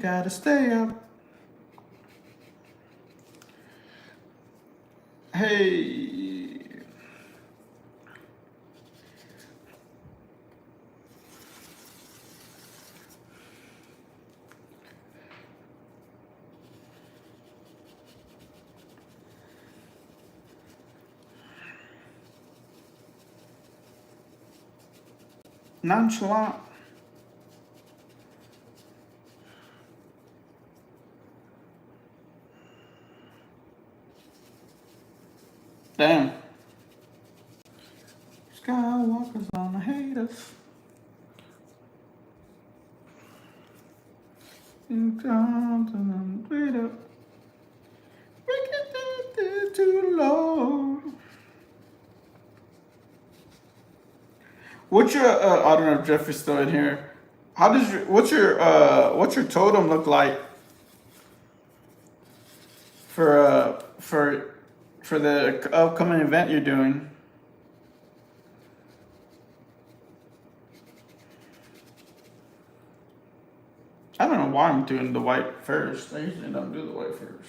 Gotta stay up. Hey. Nonchalant. Damn. Skywalker's on the haters. And comes and wait up. We can too low. What's your I don't know if Jeff is still in here. How does your what's your totem look like for the upcoming event you're doing? I don't know why I'm doing the white first. I usually don't do the white first.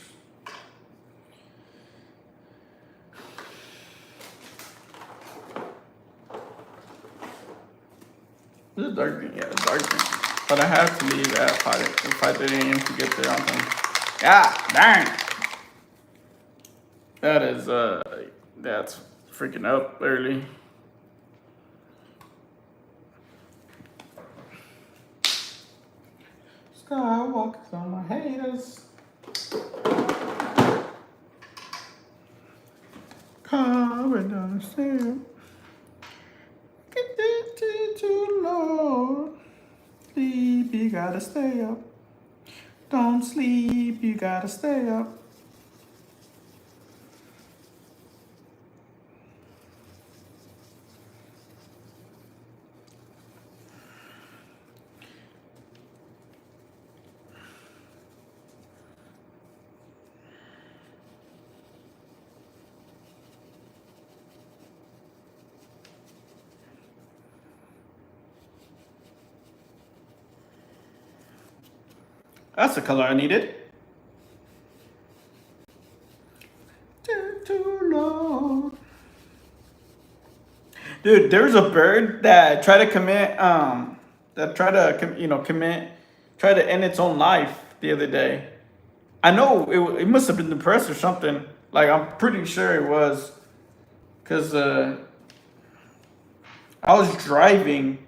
This is dark green, yeah, it's dark green. But I have to leave at 5:30 a.m. to get there on time. Yeah, dang. That is that's freaking up early. Skywalker's on my haters. Coming down the stairs. Get too low. Sleep, you gotta stay up. Don't sleep, you gotta stay up. That's the color I needed. Too low. Dude, there's a bird that tried to commit try to end its own life the other day. I know it must have been depressed or something. Like I'm pretty sure it was, cause I was driving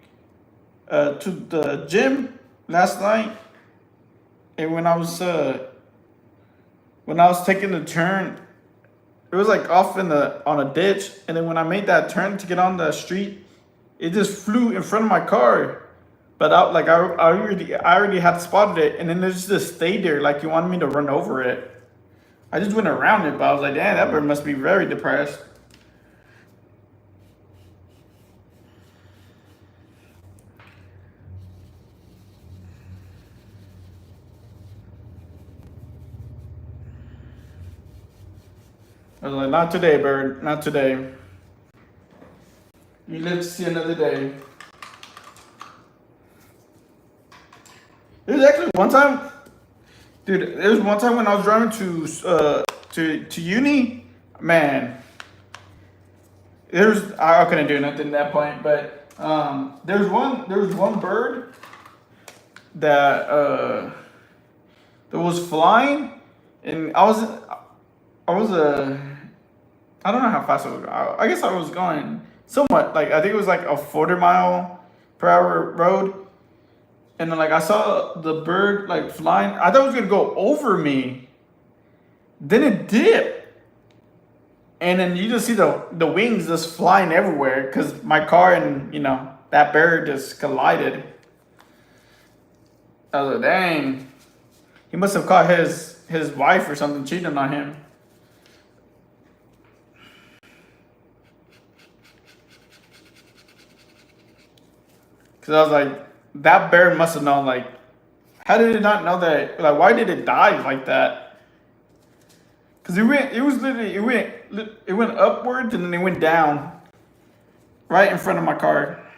to the gym last night, and when I was taking the turn, it was like off on a ditch, and then when I made that turn to get on the street, it just flew in front of my car. But I already had spotted it, and then it just stayed there like you wanted me to run over it. I just went around it, but I was like, damn, that bird must be very depressed. I was like, not today, bird, not today. You live to see another day. There's actually one time, dude. There was one time when I was driving to uni, man. I couldn't do nothing at that point, but there was one bird that that was flying, and I was I don't know how fast I was. I guess I was going somewhat like I think it was like a 40 mile per hour road. And then like I saw the bird like flying. I thought it was gonna go over me. Then it dipped. And then you just see the wings just flying everywhere because my car and that bird just collided. I was like, dang. He must have caught his wife or something cheating on him. Cause I was like, that bear must have known, like, how did it not know that? Like, why did it dive like that? Cause it went upwards and then it went down, right in front of my car. –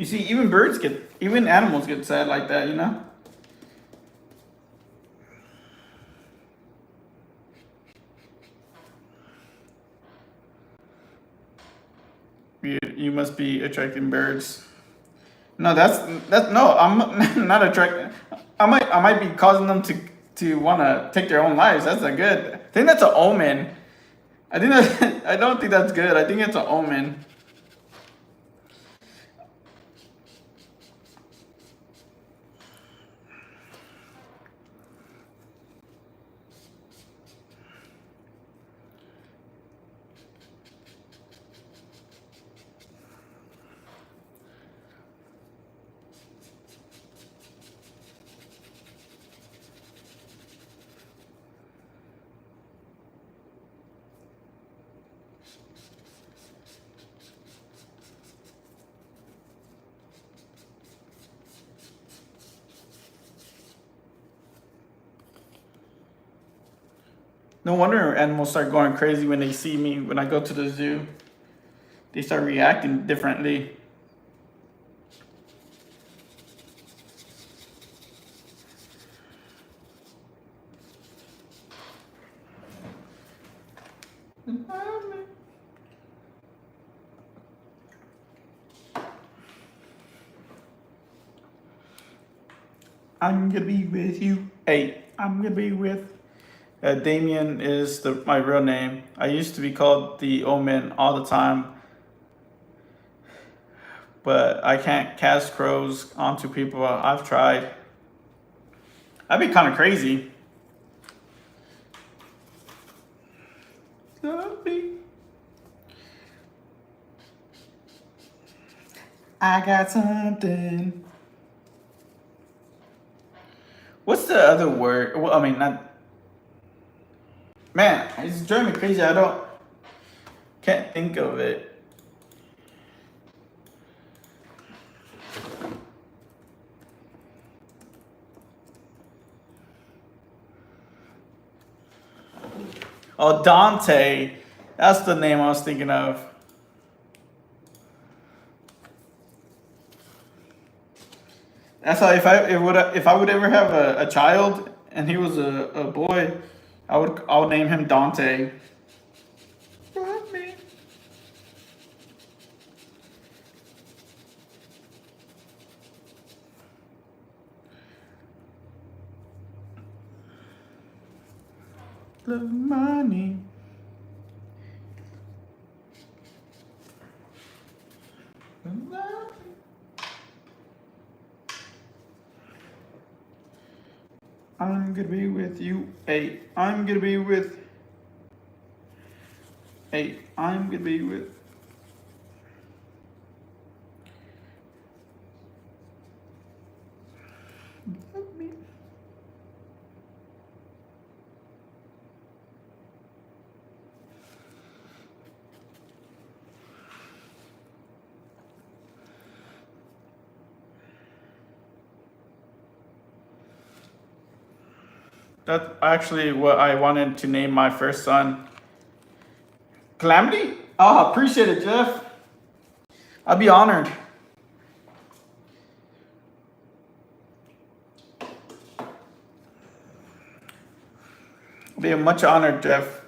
You see, even animals get sad like that, you know? You must be attracting birds. No, that's no. I'm not attracting. I might be causing them to want to take their own lives. That's not good. I think that's an omen. I think that I don't think that's good. I think it's an omen. No wonder animals start going crazy when they see me when I go to the zoo. They start reacting differently. I'm gonna be with you. Hey, I'm gonna be with. Damien is my real name. I used to be called the Omen all the time, but I can't cast crows onto people. I've tried. That'd be kind of crazy. Love me. I got something. What's the other word? Well, I mean, not. Man, it's driving me crazy. Can't think of it. Oh, Dante. That's the name I was thinking of. That's how if I would ever have a child and he was a boy, I would name him Dante. Love me. Love money. I'm gonna be with you. Hey, I'm gonna be with. Hey, I'm gonna be with. Love me. That's actually what I wanted to name my first son. Calamity? Oh, appreciate it, Jeff. I'd be honored. I'd be much honored, Jeff.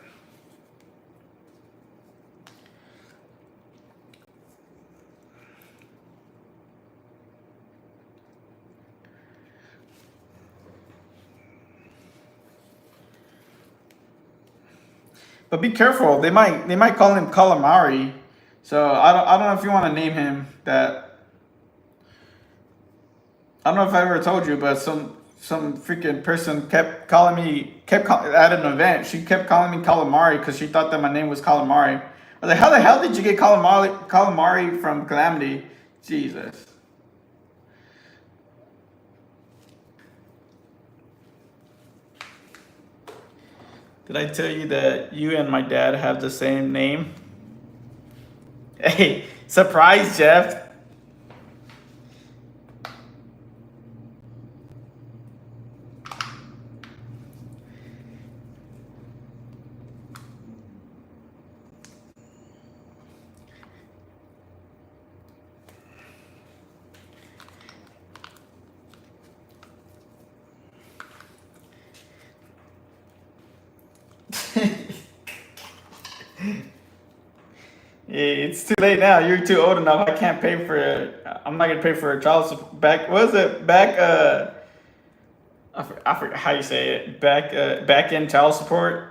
But be careful. They might call him calamari. So I don't know if you want to name him that. I don't know if I ever told you, but some freaking person kept calling me at an event. She kept calling me calamari because she thought that my name was calamari. I was like, how the hell did you get calamari from Calamity? Jesus. Did I tell you that you and my dad have the same name? Hey, surprise, Jeff. It's too late now. You're too old enough. I can't pay for it. I'm not gonna pay for a child support. Back, what is it? Back, I forget how you say it. Back in child support.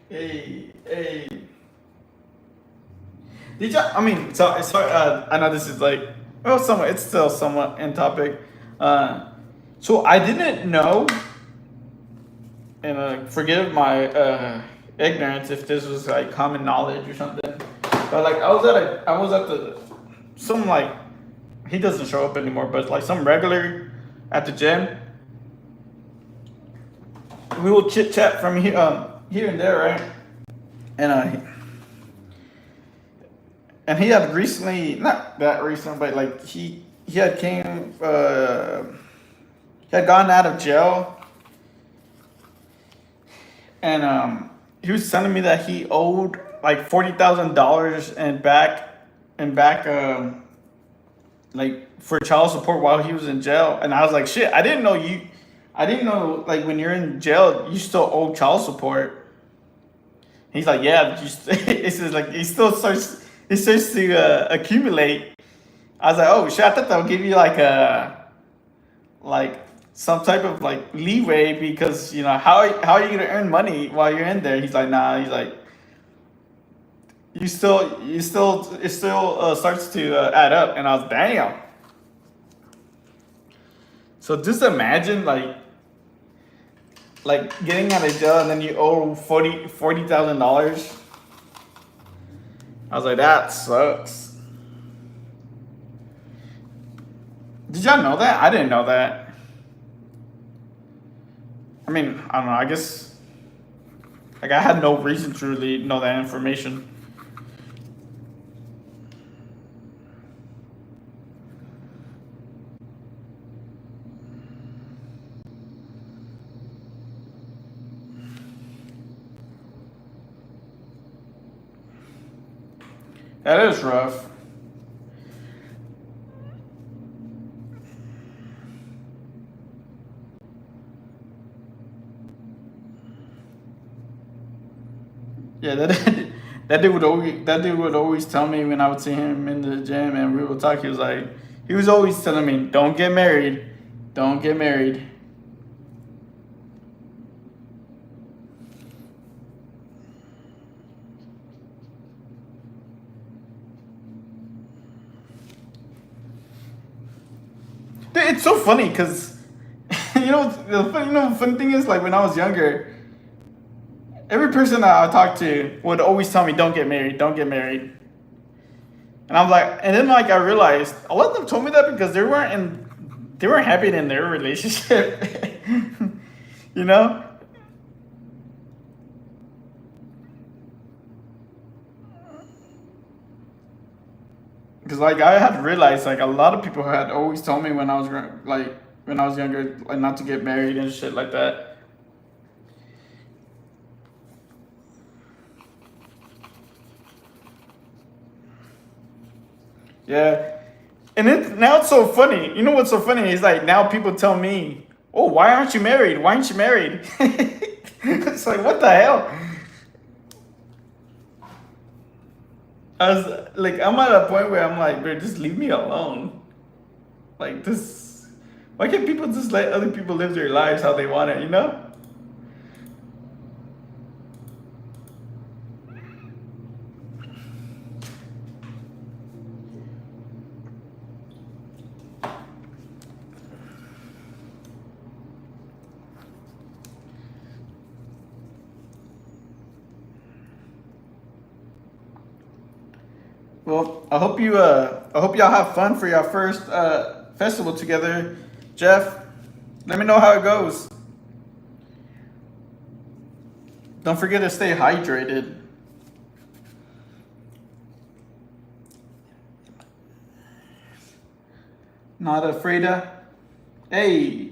Hey. Did you? I mean, I know this is like, well, somewhat. It's still somewhat in topic. So I didn't know, and forgive my ignorance if this was like common knowledge or something. But like, I was at the some like, he doesn't show up anymore, but like some regular at the gym. We will chit chat from here and there, right? And he had recently, not that recent, but like he had he had gotten out of jail, and he was telling me that he owed like $40,000 in back like for child support while he was in jail. And I was like, shit, I didn't know like when you're in jail you still owe child support. He's like, yeah, it's just like it starts to accumulate. I was like, oh shit, I thought that would give you like some type of like leeway, because how are you gonna earn money while you're in there? He's like, nah. He's like, it still starts to add up. And I was, damn. So just imagine like getting out of jail and then you owe $40,000. I was like, that sucks. Did y'all know that? I didn't know that. I mean, I don't know. I guess like I had no reason to really know that information. That is rough. Yeah, that dude would always tell me when I would see him in the gym and we would talk. He was always telling me, "Don't get married, don't get married." Dude, it's so funny because the funny thing is, like, when I was younger, every person that I talked to would always tell me, "Don't get married, don't get married." And I'm like, and then like I realized a lot of them told me that because they weren't happy in their relationship. you know? Because like I had realized like a lot of people had always told me when I was when I was younger, like not to get married and shit like that. Yeah. And now it's so funny. You know what's so funny is like now people tell me, "Oh, why aren't you married? Why aren't you married?" It's like, what the hell? I was like, I'm at a point where I'm like, bro, just leave me alone. Like this, why can't people just let other people live their lives how they want it? Well, I hope y'all have fun for your first festival together, Jeff. Let me know how it goes. Don't forget to stay hydrated. Not afraid of. Hey.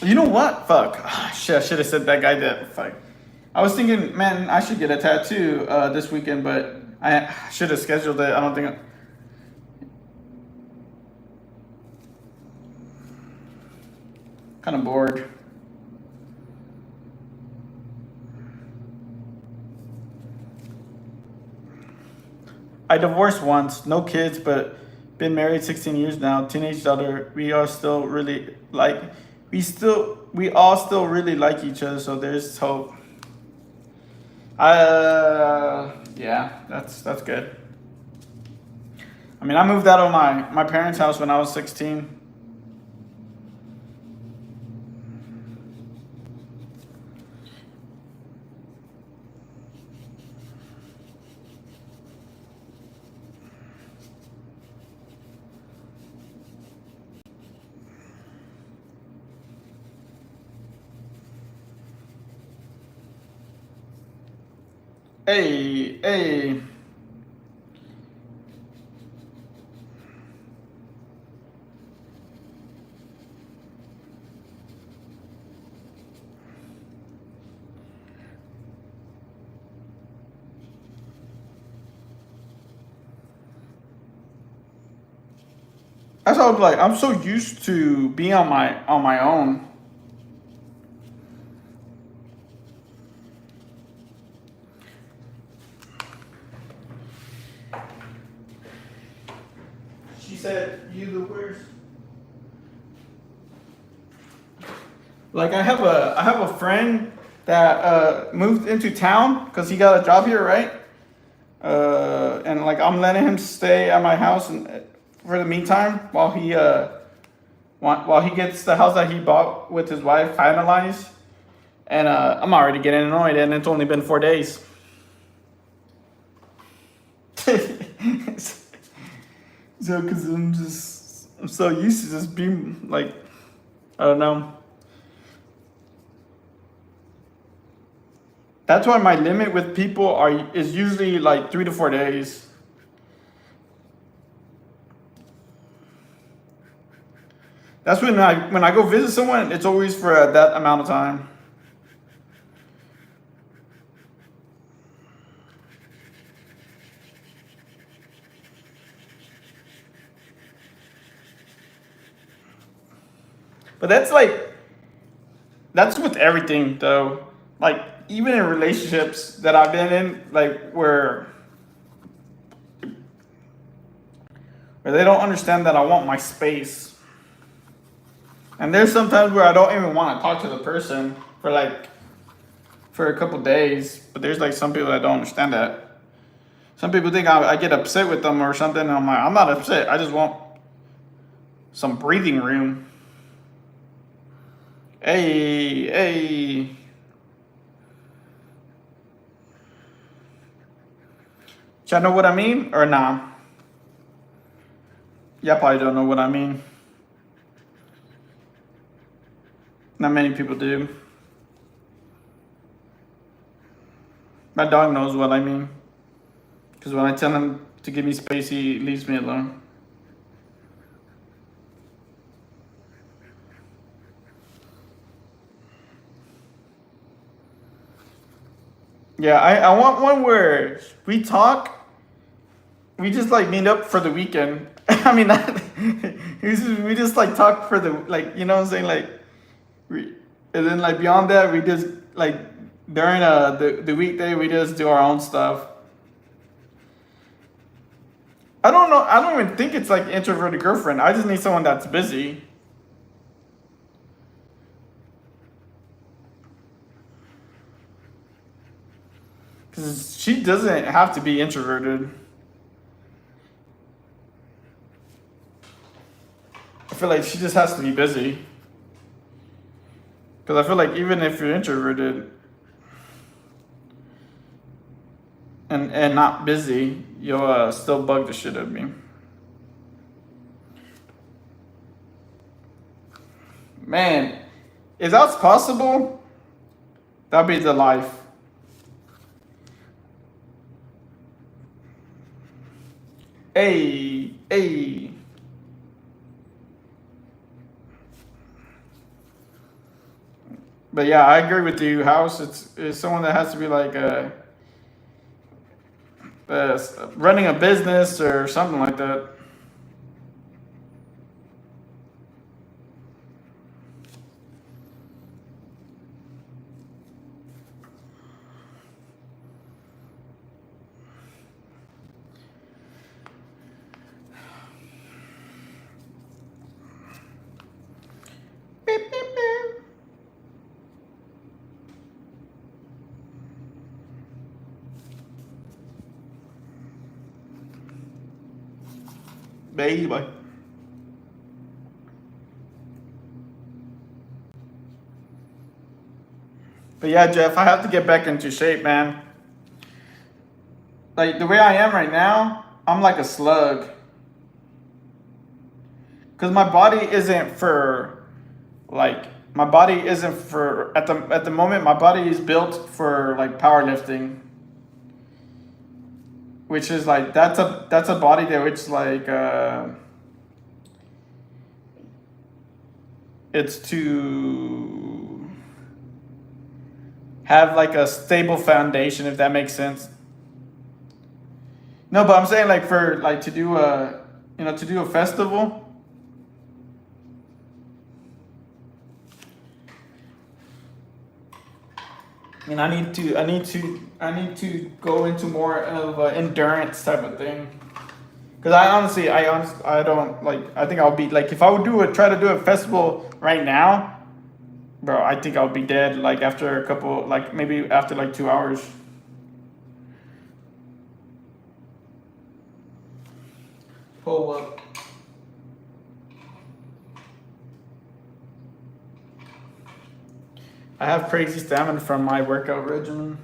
You know what? Fuck. Ah, shit, I should have said that guy that. Fuck. I was thinking, man, I should get a tattoo this weekend, but I should have scheduled it. I don't think. Kind of bored. I divorced once, no kids, but been married 16 years now. Teenage daughter. We are still really like, we all still really like each other. So there's hope. Yeah, that's good. I mean, I moved out of my parents' house when I was 16. Hey, hey. That's how like I'm so used to being on my own. She said, "You the worst." Like I have a friend that moved into town because he got a job here, right? And like I'm letting him stay at my house and for the meantime while he gets the house that he bought with his wife finalized. And I'm already getting annoyed, and it's only been 4 days. So, because I'm so used to just being like, I don't know. That's why my limit with people is usually like 3 to 4 days. That's when I go visit someone, it's always for that amount of time. But that's with everything though. Like even in relationships that I've been in, like where they don't understand that I want my space. And there's sometimes where I don't even want to talk to the person for a couple days. But there's like some people that don't understand that. Some people think I get upset with them or something. And I'm like, I'm not upset. I just want some breathing room. Hey, hey. Y'all know what I mean or nah? Y'all probably don't know what I mean. Not many people do. My dog knows what I mean. Because when I tell him to give me space, he leaves me alone. Yeah, I want one where we talk. We just like meet up for the weekend. I mean, we just like talk for the like you know what I'm saying like, and then like beyond that we just like during the weekday we just do our own stuff. I don't know. I don't even think it's like introverted girlfriend. I just need someone that's busy. Because she doesn't have to be introverted. I feel like she just has to be busy. Because I feel like even if you're introverted and not busy, you'll still bug the shit out of me. Man, if that's possible, that'd be the life. Hey, hey. But yeah, I agree with you. House, it's someone that has to be like running a business or something like that. Baby. But yeah, Jeff, I have to get back into shape, man. Like the way I am right now, I'm like a slug. Cause my body isn't for like my body isn't for at the moment my body is built for like powerlifting. Which is like that's a body that it's like it's to have like a stable foundation, if that makes sense. No, but I'm saying like for like to do a to do a festival. And I need to go into more of an endurance type of thing. Cause I don't like. I think I'll be like if I would try to do a festival right now, bro. I think I'll be dead like after a couple, like maybe after like 2 hours. Pull up. I have crazy stamina from my workout regimen.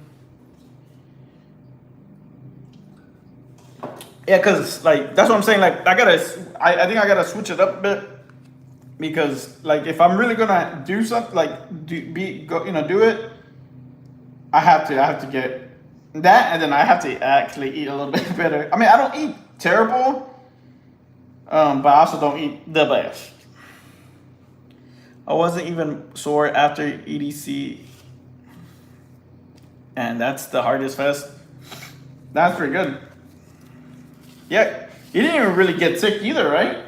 Yeah, cause like that's what I'm saying. Like I think I gotta switch it up a bit because like if I'm really gonna do something like do it, I have to get that, and then I have to actually eat a little bit better. I mean, I don't eat terrible, but I also don't eat the best. I wasn't even sore after EDC, and that's the hardest fest. That's pretty good. Yeah, you didn't even really get sick either, right?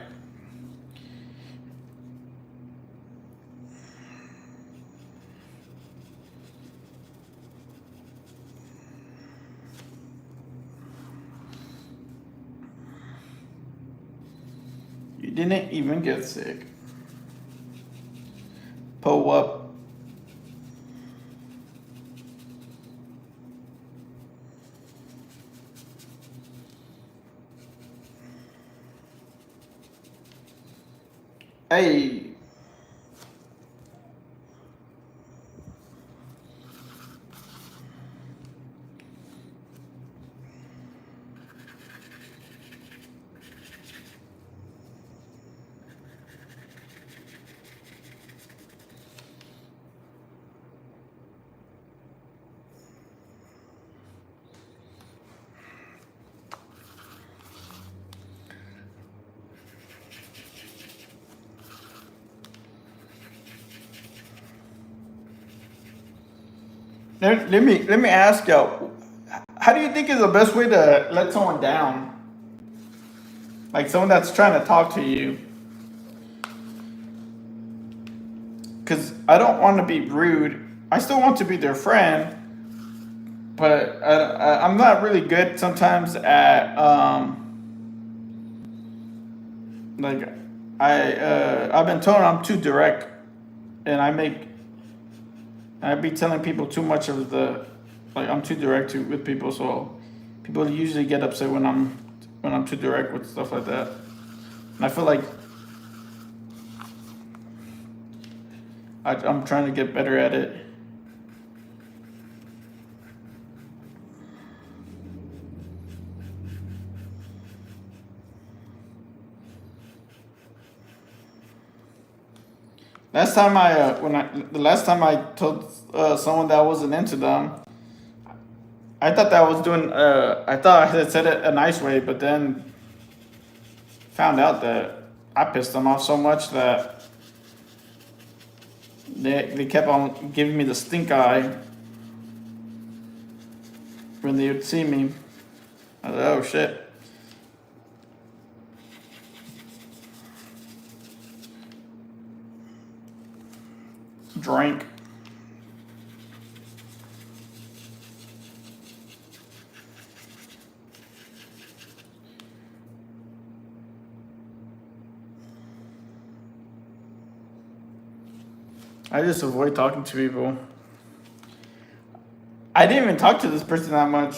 You didn't even get sick. Pull up. Hey. Let me ask you, how do you think is the best way to let someone down? Like someone that's trying to talk to you. Cause I don't want to be rude. I still want to be their friend, but I'm not really good sometimes at like I've been told I'm too direct, and I be telling people too much of the like I'm too direct with people, so people usually get upset when I'm too direct with stuff like that. And I feel like I'm trying to get better at it. The last time I told someone that I wasn't into them, I thought that I was doing. I thought I had said it a nice way, but then found out that I pissed them off so much that they kept on giving me the stink eye when they would see me. I was like, oh shit. Drink. I just avoid talking to people. I didn't even talk to this person that much.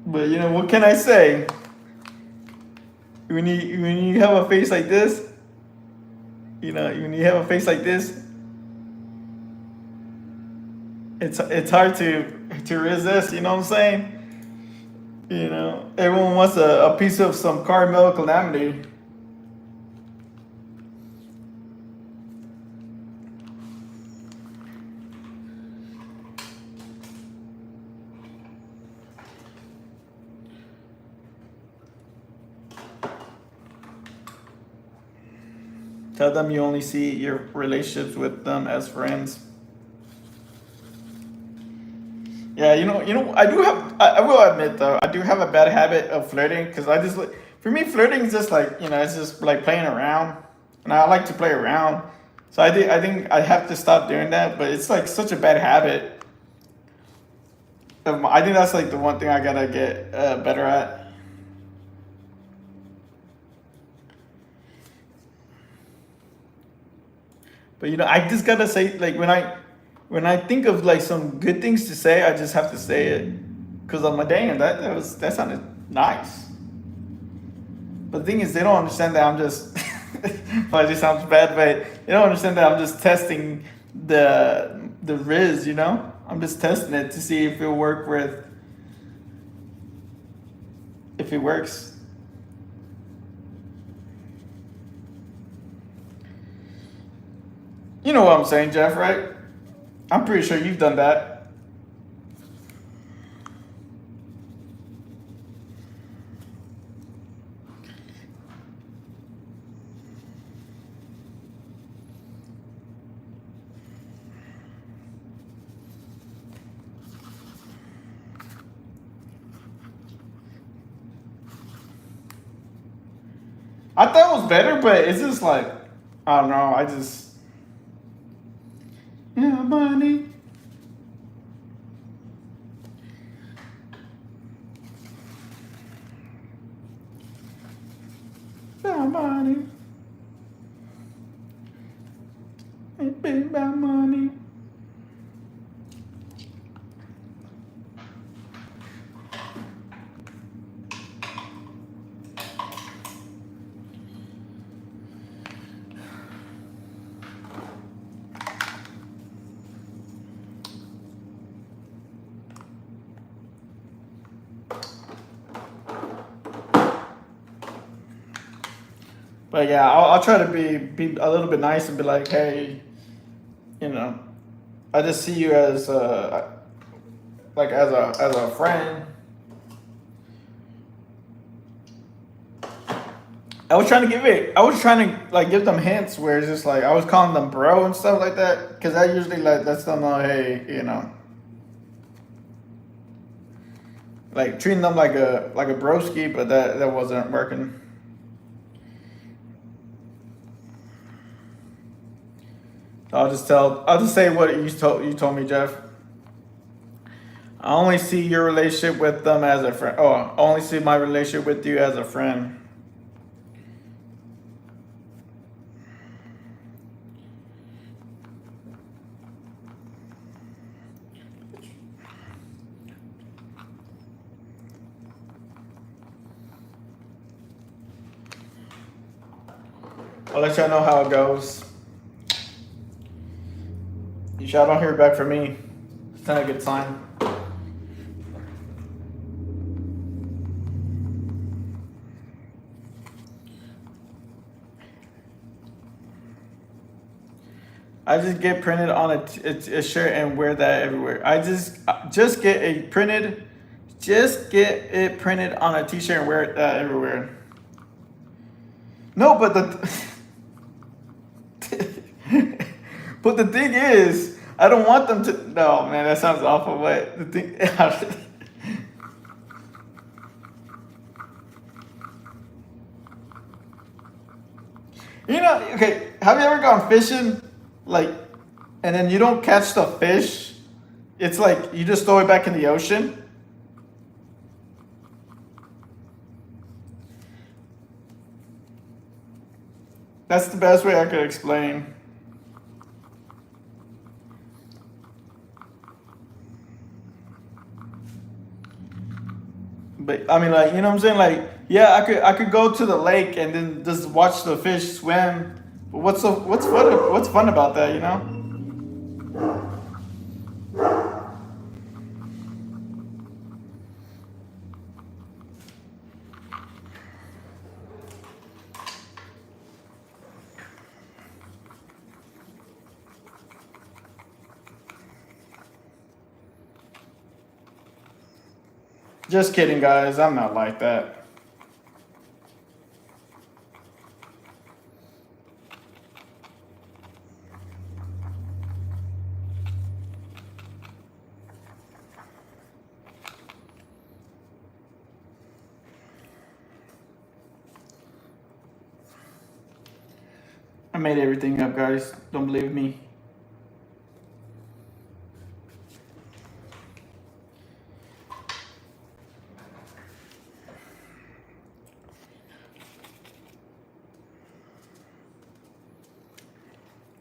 But you know, what can I say? When you have a face like this, you know, when you have a face like this, it's hard to resist. You know what I'm saying? You know, everyone wants a piece of some caramel calamity. Tell them you only see your relationships with them as friends. Yeah, I do have. I will admit though, I do have a bad habit of flirting because I just for me flirting is just like it's just like playing around, and I like to play around. So I think I have to stop doing that. But it's like such a bad habit. I think that's like the one thing I gotta get better at. But I just gotta say like when I think of like some good things to say, I just have to say it because I'm like, damn, that sounded nice. But the thing is, they don't understand that I'm just. Well, it just sounds bad, but they don't understand that I'm just testing the Riz. I'm just testing it to see if it'll work with if it works. You know what I'm saying, Jeff? Right? I'm pretty sure you've done that. I thought it was better, but it's just like I don't know. I just yeah, money. Yeah, money. It's been about money. But yeah, I'll try to be a little bit nice and be like, hey, you know, I just see you as like as a friend. I was trying to like give them hints where it's just like I was calling them bro and stuff like that because I usually like lets them know, hey, like treating them like a broski, but that wasn't working. So I'll just say what you told me, Jeff. I only see your relationship with them as a friend. Oh, I only see my relationship with you as a friend. I'll let y'all know how it goes. If y'all don't hear back from me, it's not a good sign. I just get printed on a shirt and wear that everywhere. I just get a printed, just get it printed on a t-shirt and wear it everywhere. No, but but the thing is, I don't want them to. No, man, that sounds awful. But the thing, okay. Have you ever gone fishing, like, and then you don't catch the fish? It's like you just throw it back in the ocean. That's the best way I could explain. But I mean, like, you know what I'm saying? Like, yeah, I could go to the lake and then just watch the fish swim. But what's fun about that? You know? Just kidding, guys. I'm not like that. I made everything up, guys. Don't believe me.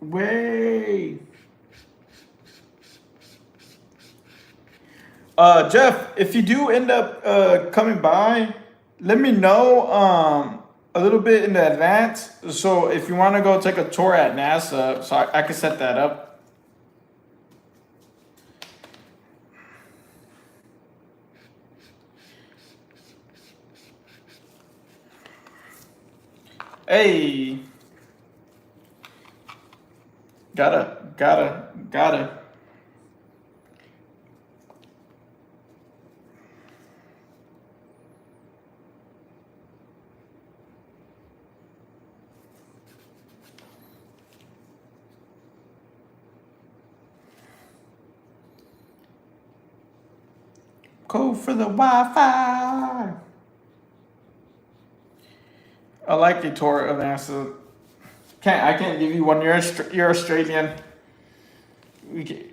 Way. Jeff, if you do end up coming by, let me know a little bit in advance. So if you want to go take a tour at NASA, so I can set that up. Hey, gotta. Code for the Wi-Fi. I like the tour of NASA. I can't give you one. You're Australian. We can,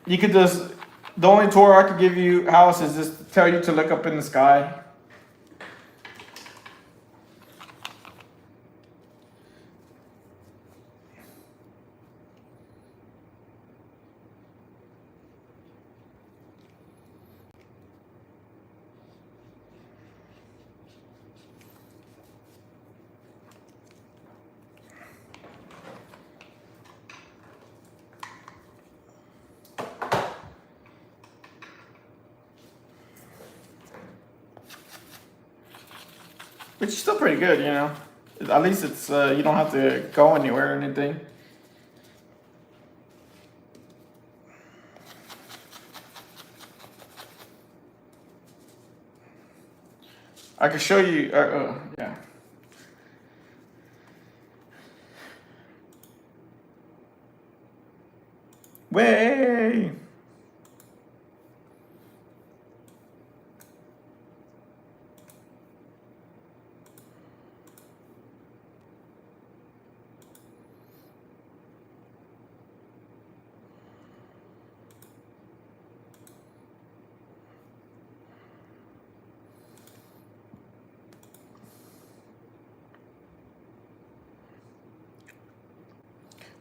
you could just the only tour I could give you house is just tell you to look up in the sky. Which is still pretty good, you know. At least it's you don't have to go anywhere or anything. I can show you. Yeah. Way.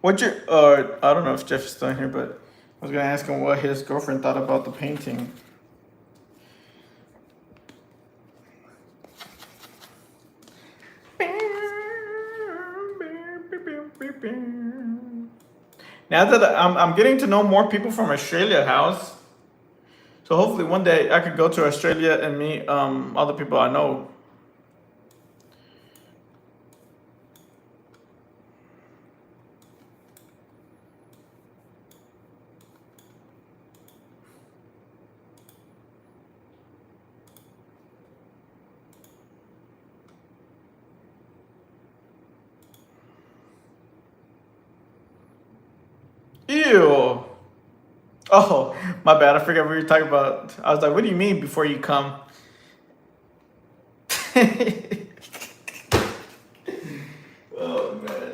What's your? I don't know if Jeff is still in here, but I was gonna ask him what his girlfriend thought about the painting. Now that I'm getting to know more people from Australia house, so hopefully one day I could go to Australia and meet other people I know. Ew. Oh, my bad. I forgot we were talking about. I was like, what do you mean before you come? Oh man.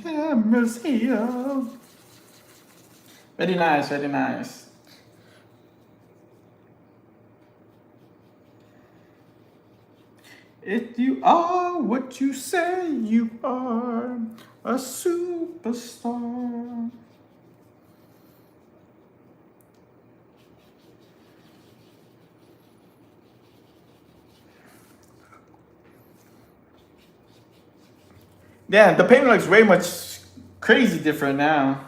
Yeah, museum. Very nice, very nice. If you are what you say you are, a superstar. Yeah, the painting looks way much crazy different now.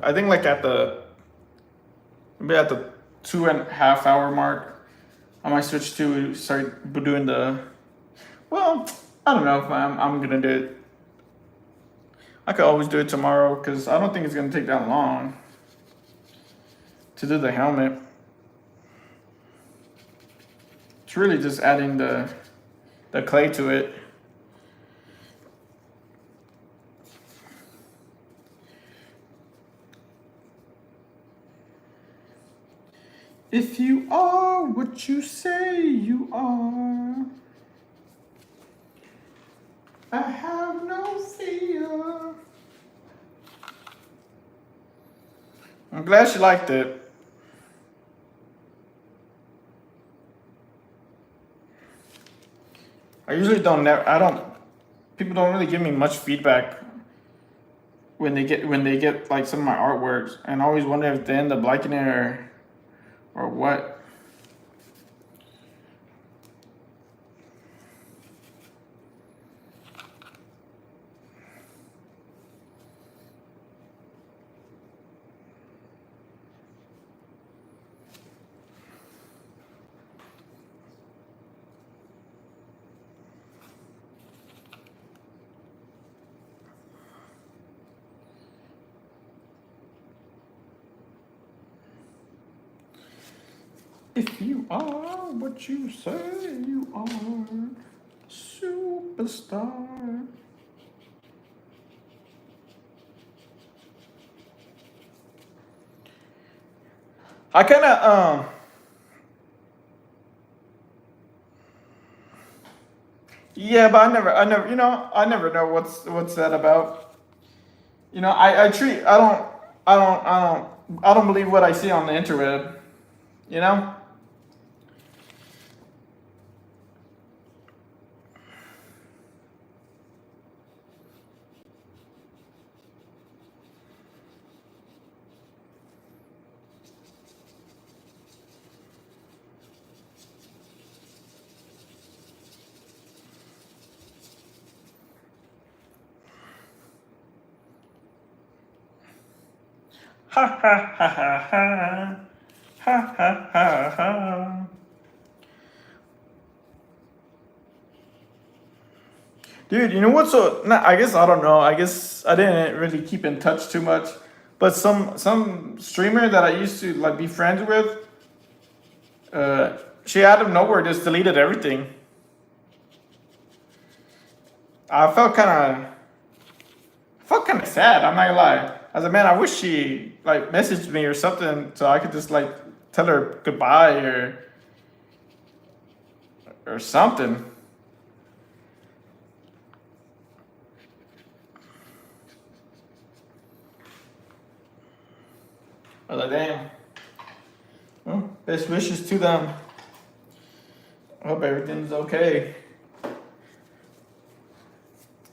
I think like at the maybe at the 2.5 hour mark, I might switch to start doing the. Well, I don't know if I'm gonna do it. I could always do it tomorrow because I don't think it's gonna take that long to do the helmet. It's really just adding the clay to it. If you are what you say you are, I have no fear. I'm glad she liked it. I usually don't. I don't. People don't really give me much feedback when they get like some of my artworks, and I always wonder if they end up liking it or what. If you are what you say you are, superstar. I kind of yeah, but I never know what's that about. I don't believe what I see on the interweb. You know. Ha ha ha ha ha. Ha ha ha ha. Dude, you know what's so? Nah, I guess I don't know. I guess I didn't really keep in touch too much, but some streamer that I used to like be friends with, she out of nowhere just deleted everything. I felt kind of sad. I'm not gonna lie. I was like, man, I wish she like messaged me or something so I could just like tell her goodbye or something. I was like, damn. Well, best wishes to them. I hope everything's okay.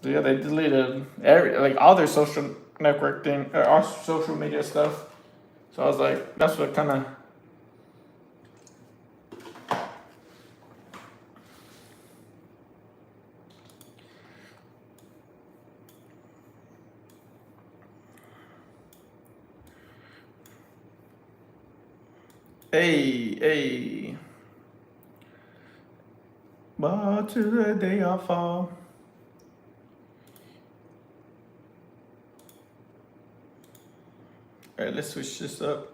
So yeah, they deleted like all their social network thing, or all social media stuff. So I was like, that's what kind of. Hey. But to the day I fall. All right, let's switch this up.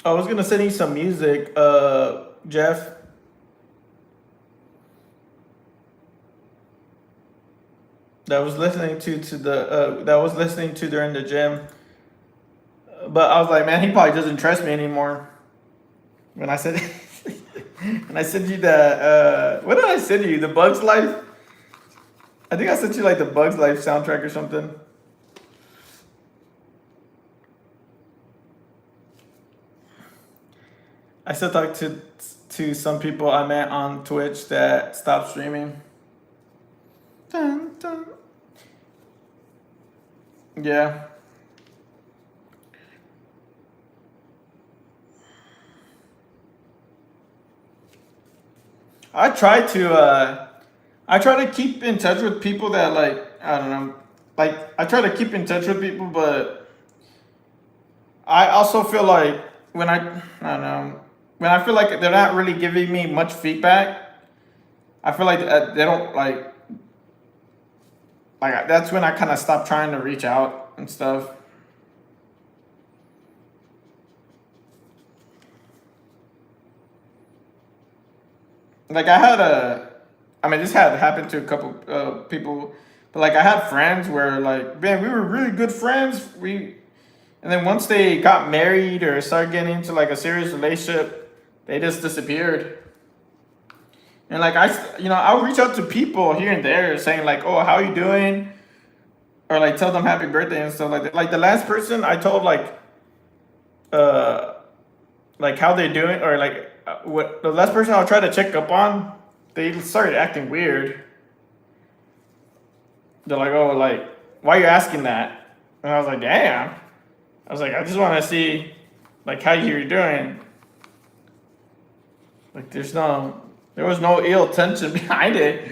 I was gonna send you some music, Jeff. That was listening that was listening to during the gym. But I was like, man, he probably doesn't trust me anymore. When I said, and I sent you the what did I send you? The Bugs Life. I think I sent you like the Bugs Life soundtrack or something. I still talk to some people I met on Twitch that stopped streaming. Dun, dun. Yeah. I try to keep in touch with people that like I don't know. Like I try to keep in touch with people, but I also feel like when I don't know, when I feel like they're not really giving me much feedback, I feel like they don't like that's when I kind of stop trying to reach out and stuff. Like I mean, this had happened to a couple people, but like I had friends where like, man, we were really good friends. And then once they got married or started getting into like a serious relationship, they just disappeared. And like I'll reach out to people here and there saying like, oh, how you doing? Or like tell them happy birthday and stuff like that. Like the last person I told uh like how they doing or like what the last person I'll try to check up on, they started acting weird. They're like, oh, like why are you asking that? And I was like, damn. I was like, I just want to see like how you're doing. Like there was no ill intention behind it.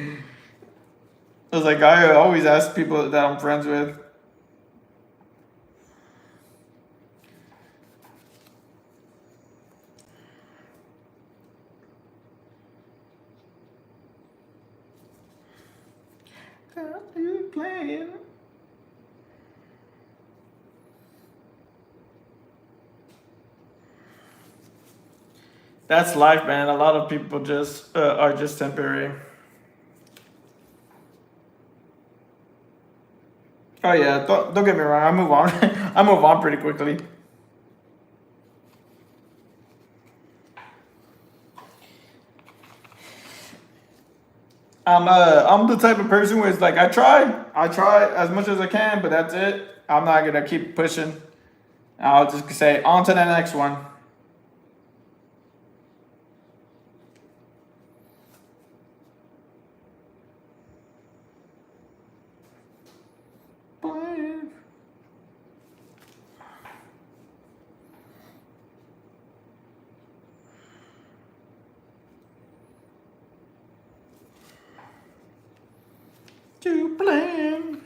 I was like, I always ask people that I'm friends with. Are you playing? That's life, man. A lot of people just are just temporary. Oh yeah, don't get me wrong. I move on. I move on pretty quickly. I'm the type of person where it's like I try as much as I can, but that's it. I'm not gonna keep pushing. I'll just say on to the next one. To blame.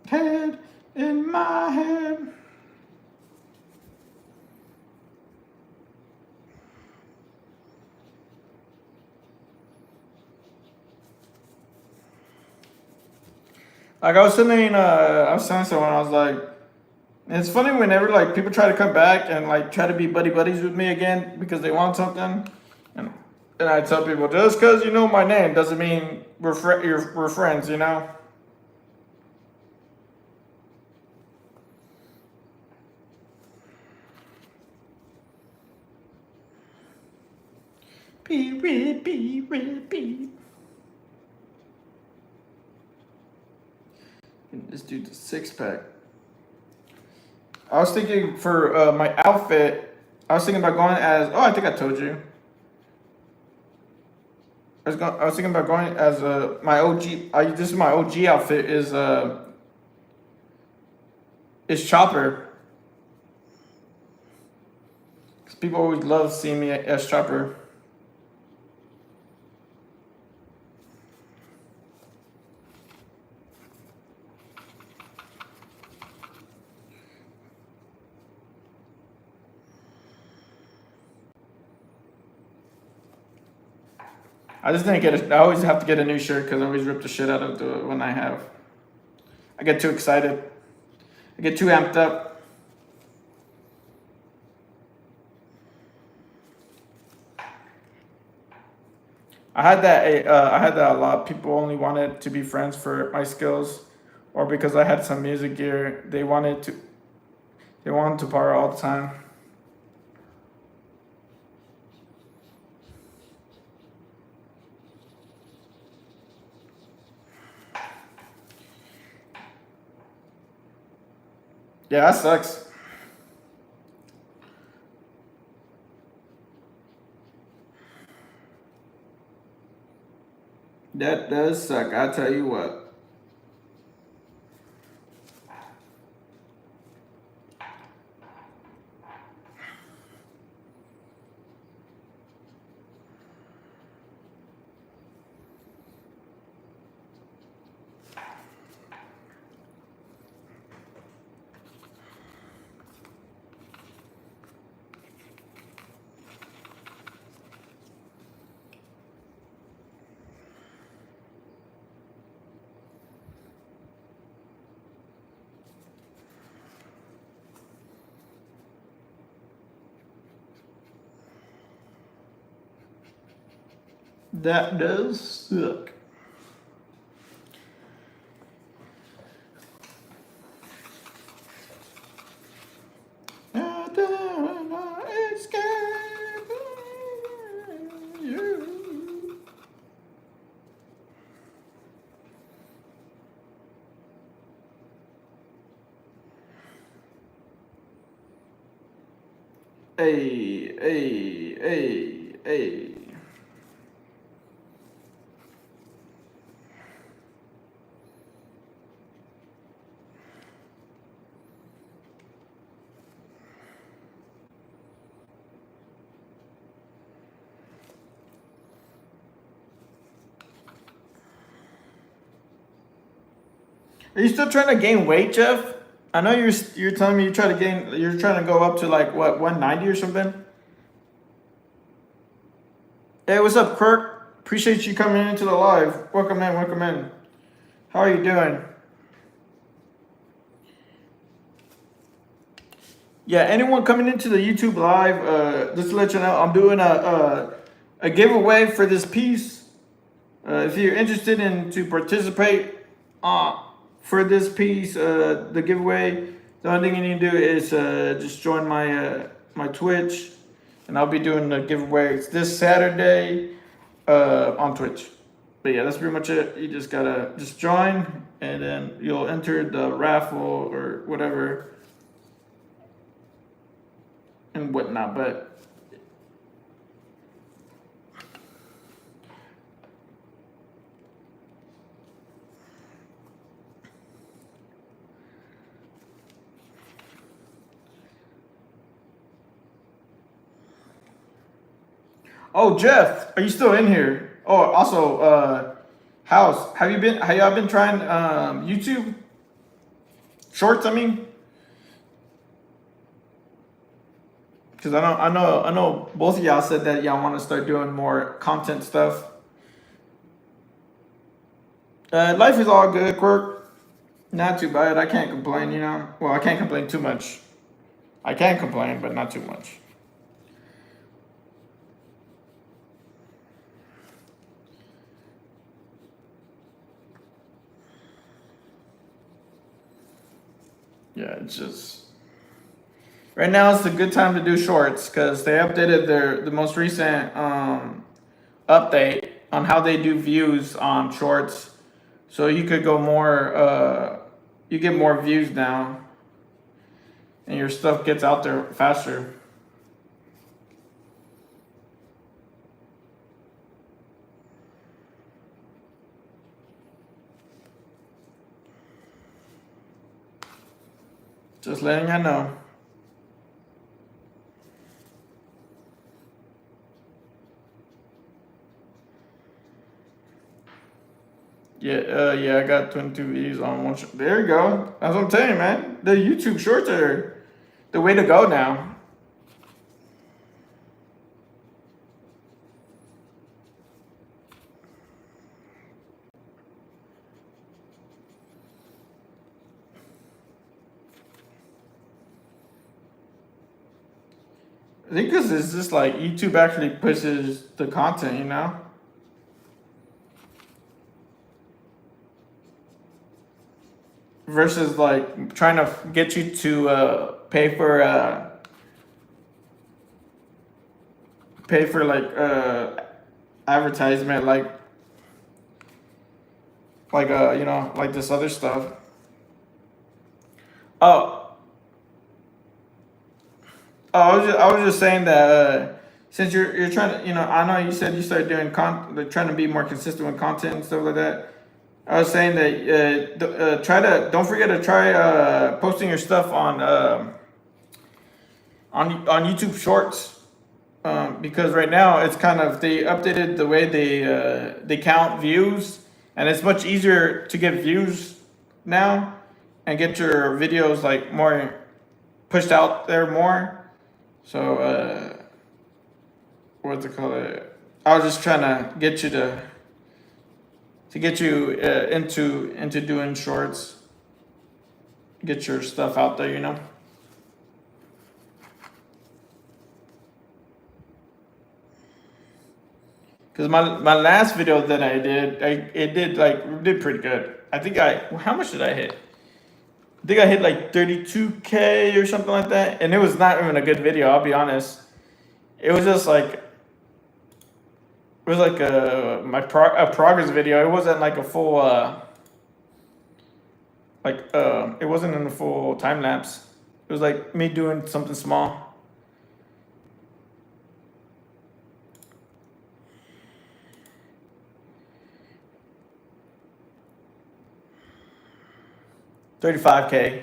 Head in my head. Like I was telling someone, I was like, it's funny whenever like people try to come back and like try to be buddy buddies with me again because they want something, and and I tell people just because you know my name doesn't mean we're friends, you know. Be red, be. This dude's a six pack. I was thinking for my outfit, I was thinking about going as. Oh, I think I told you. I was thinking about going as my OG. This is my OG outfit is Chopper. 'Cause people always love seeing me as Chopper. I just didn't get it. I always have to get a new shirt because I always rip the shit out of the one I have. I get too excited. I get too amped up. I had that a lot. People only wanted to be friends for my skills, or because I had some music gear. They wanted to borrow all the time. Yeah, that sucks. That does suck. I tell you what. That does suck. Hey, hey, hey, hey. Are you still trying to gain weight, Jeff? I know you're telling me you're trying to go up to like what 190 or something. Hey, what's up, Kirk? Appreciate you coming into the live. Welcome in, welcome in. How are you doing? Yeah, anyone coming into the YouTube live, just to let you know, I'm doing a giveaway for this piece. If you're interested in to participate for this piece, the giveaway, the only thing you need to do is just join my Twitch, and I'll be doing the giveaway. It's this Saturday on Twitch. But yeah, that's pretty much it. You just gotta just join, and then you'll enter the raffle or whatever and whatnot. But oh, Jeff, are you still in here? Oh, also, House, have y'all been trying YouTube shorts? I mean, because I know both of y'all said that y'all want to start doing more content stuff. Life is all good, Quirk. Not too bad. I can't complain, you know. Well, I can't complain too much. I can complain, but not too much. Yeah, it's just right now it's a good time to do shorts because they updated the most recent update on how they do views on shorts. So you could go more you get more views now and your stuff gets out there faster. Just letting you know. Yeah, I got 22 views on one. There you go. That's what I'm telling you, man. The YouTube shorts are the way to go now. I think because it's just like YouTube actually pushes the content, you know? Versus like trying to get you to pay for like advertisement like you know, like this other stuff. Oh, Oh, I was just saying that since you're trying to, I know you said you started doing like trying to be more consistent with content and stuff like that. I was saying that don't forget to try posting your stuff on YouTube Shorts, because right now it's kind of they updated the way they count views, and it's much easier to get views now and get your videos like more pushed out there more. So what's it called? I was just trying to get you to get you into doing shorts, get your stuff out there, Because my last video that I did, it did pretty good. I think how much did I hit? I think I hit like 32K or something like that, and it was not even a good video. I'll be honest. It was just like a progress video. It wasn't like a full it wasn't in a full time lapse. It was like me doing something small. $35K.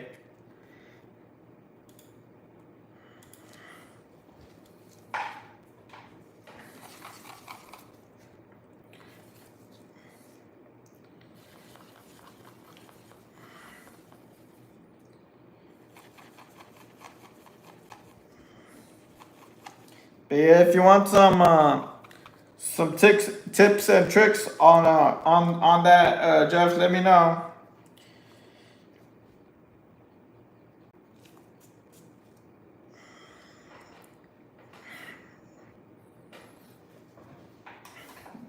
But yeah, if you want some tips and tricks on that, Jeff, let me know.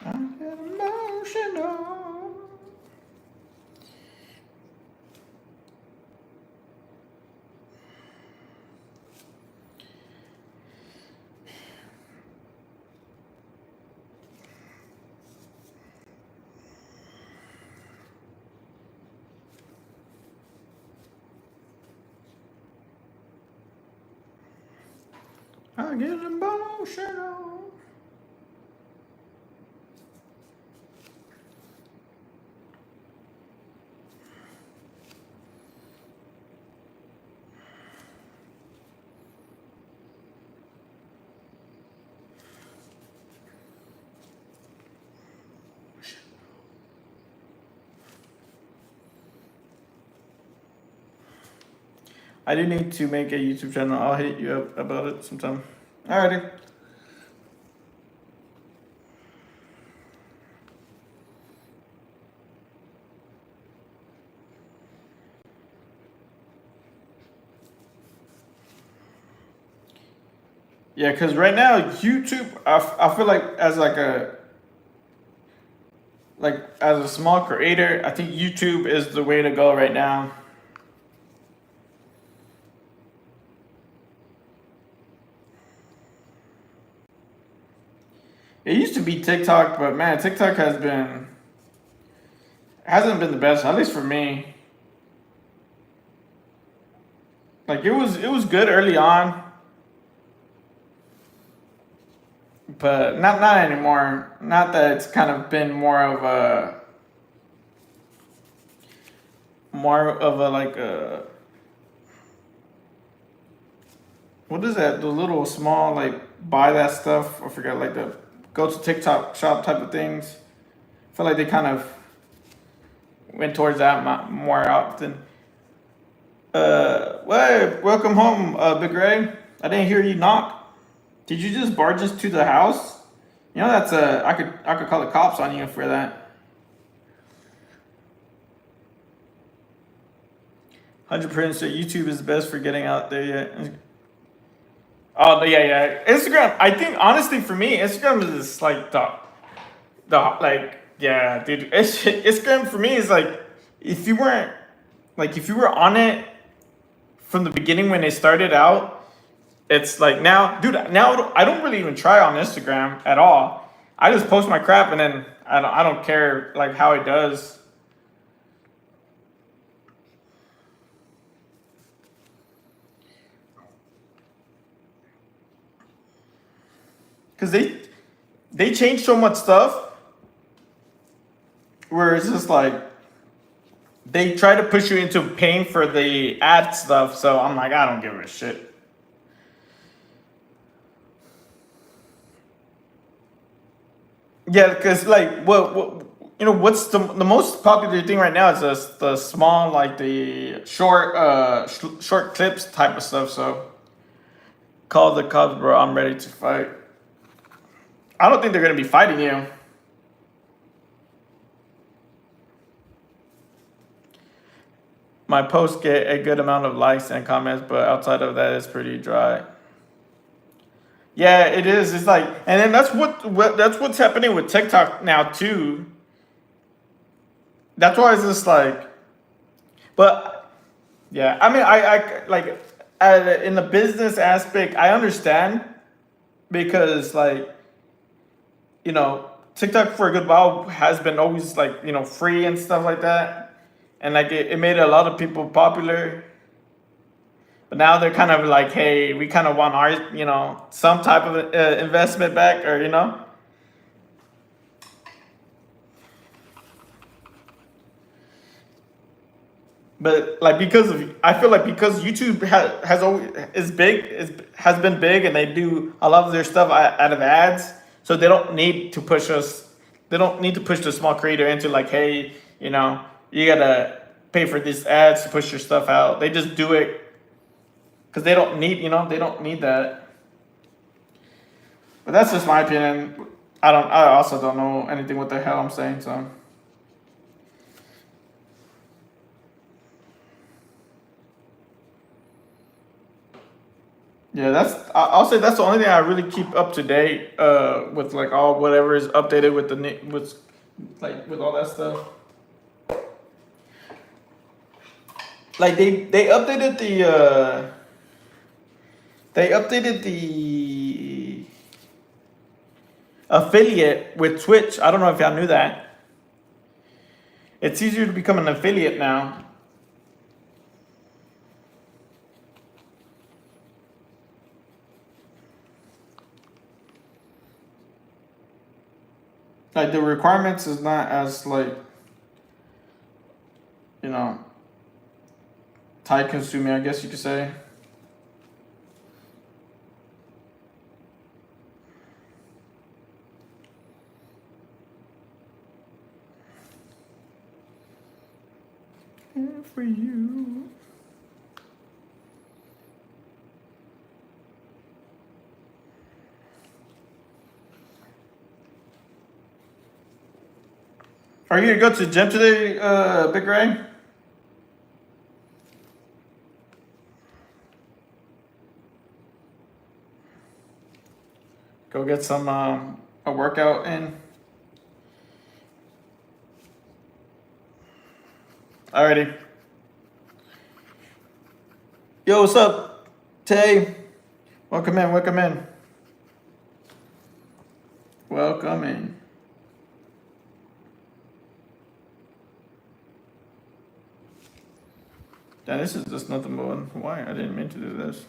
I get emotional. I get emotional. I do need to make a YouTube channel. I'll hit you up about it sometime. Alrighty. Yeah, because right now YouTube, I feel like as a small creator, I think YouTube is the way to go right now. It used to be TikTok, but man, TikTok hasn't been the best, at least for me. Like it was good early on, but not anymore. Not that it's kind of been more of a like a what is that? The little small like buy that stuff. I forgot, like the go to TikTok shop type of things. I feel like they kind of went towards that more often. Welcome home, Big Ray. I didn't hear you knock. Did you just barge into the house? That's I could call the cops on you for that. 100% YouTube is the best for getting out there. Yeah. Oh yeah. Instagram. I think honestly for me, Instagram is just like the like yeah, dude. Instagram for me is like if you weren't if you were on it from the beginning when they started out, it's like now, dude. Now I don't really even try on Instagram at all. I just post my crap and then I don't care like how it does. because they changed so much stuff where it's just like they try to push you into paying for the ad stuff. So I'm like, I don't give a shit. Yeah, because like what what's the most popular thing right now is the small, like the short short clips type of stuff. So call the Cubs, bro. I'm ready to fight. I don't think they're gonna be fighting you. My posts get a good amount of likes and comments, but outside of that, it's pretty dry. Yeah, it is. It's like, and then that's what's happening with TikTok now too. That's why it's just like, but yeah, I mean, I like in the business aspect, I understand because like TikTok for a good while has been always like free and stuff like that, and like it made a lot of people popular. But now they're kind of like, hey, we kind of want our some type of investment back, or But like because of I feel like because YouTube has always is big has been big, and they do a lot of their stuff out of ads, so they don't need to push us. They don't need to push the small creator into like, hey, you gotta pay for these ads to push your stuff out. They just do it because they don't need that. But that's just my opinion. I also don't know anything what the hell I'm saying, so. Yeah, I'll say that's the only thing I really keep up to date with like all whatever is updated with with like with all that stuff. Like they updated the affiliate with Twitch. I don't know if y'all knew that. It's easier to become an affiliate now. Like the requirements is not as like you know time consuming, I guess you could say. For you. Are you gonna go to the gym today, Big Ray? Go get some a workout in. Alrighty. Yo, what's up, Tay? Welcome in. Welcome in. Welcome in. Yeah, this is just nothing but why I didn't mean to do this.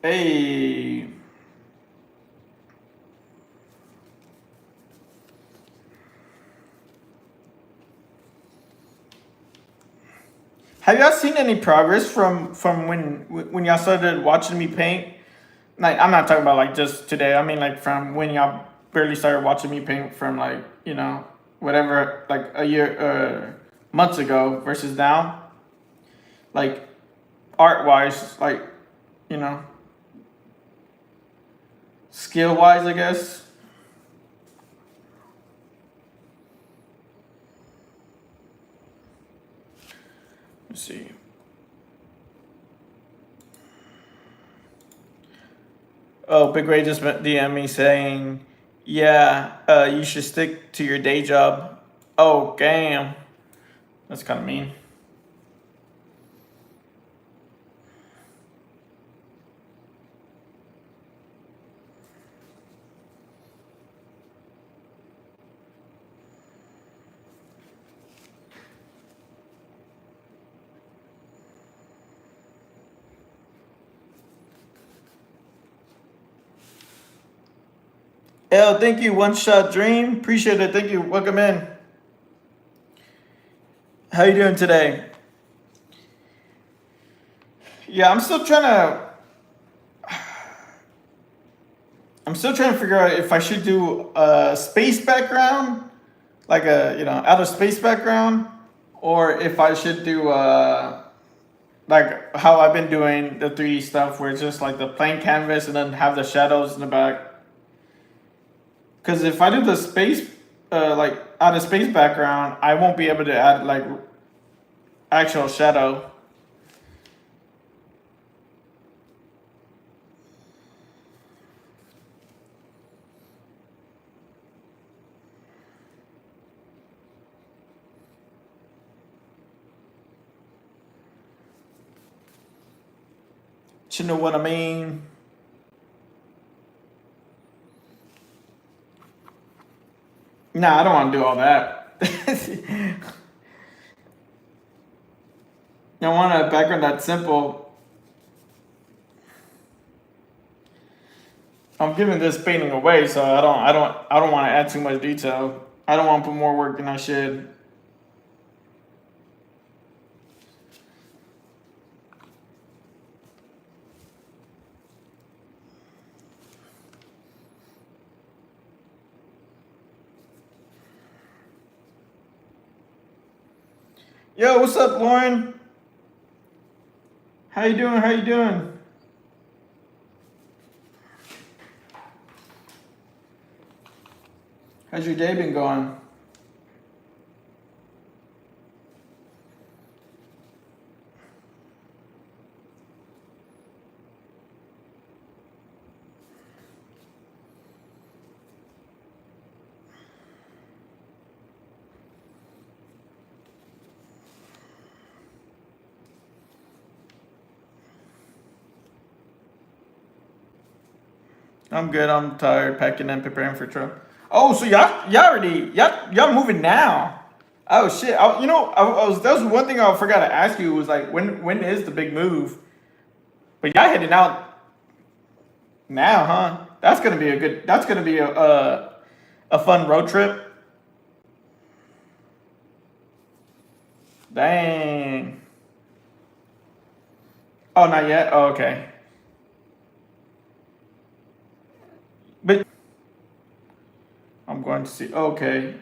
Hey. Have y'all seen any progress from when y'all started watching me paint? Like I'm not talking about like just today. I mean like from when y'all barely started watching me paint from like whatever like a year months ago versus now. Like art wise, like you know skill wise, I guess. Let's see. Oh, Big Ray just DM me saying, "Yeah, you should stick to your day job." Oh, damn, that's kind of mean. L, thank you. One Shot Dream, appreciate it. Thank you. Welcome in. How you doing today? Yeah, I'm still trying to figure out if I should do a space background, like a outer space background, or if I should do like how I've been doing the 3D stuff, where it's just like the plain canvas and then have the shadows in the back. Because if I do the space, like outer space background, I won't be able to add like actual shadow. You know what I mean? Nah, I don't want to do all that. I want a background that's simple. I'm giving this painting away, so I don't want to add too much detail. I don't want to put more work than I should. Yo, what's up, Lauren? How you doing? How you doing? How's your day been going? I'm good. I'm tired, packing and preparing for trip. Oh, so y'all moving now? Oh shit! I was that was one thing I forgot to ask you was like when is the big move? But y'all heading out now, huh? That's gonna be a good. That's gonna be a fun road trip. Dang. Oh, not yet. Oh, okay. But I'm going to see. Okay.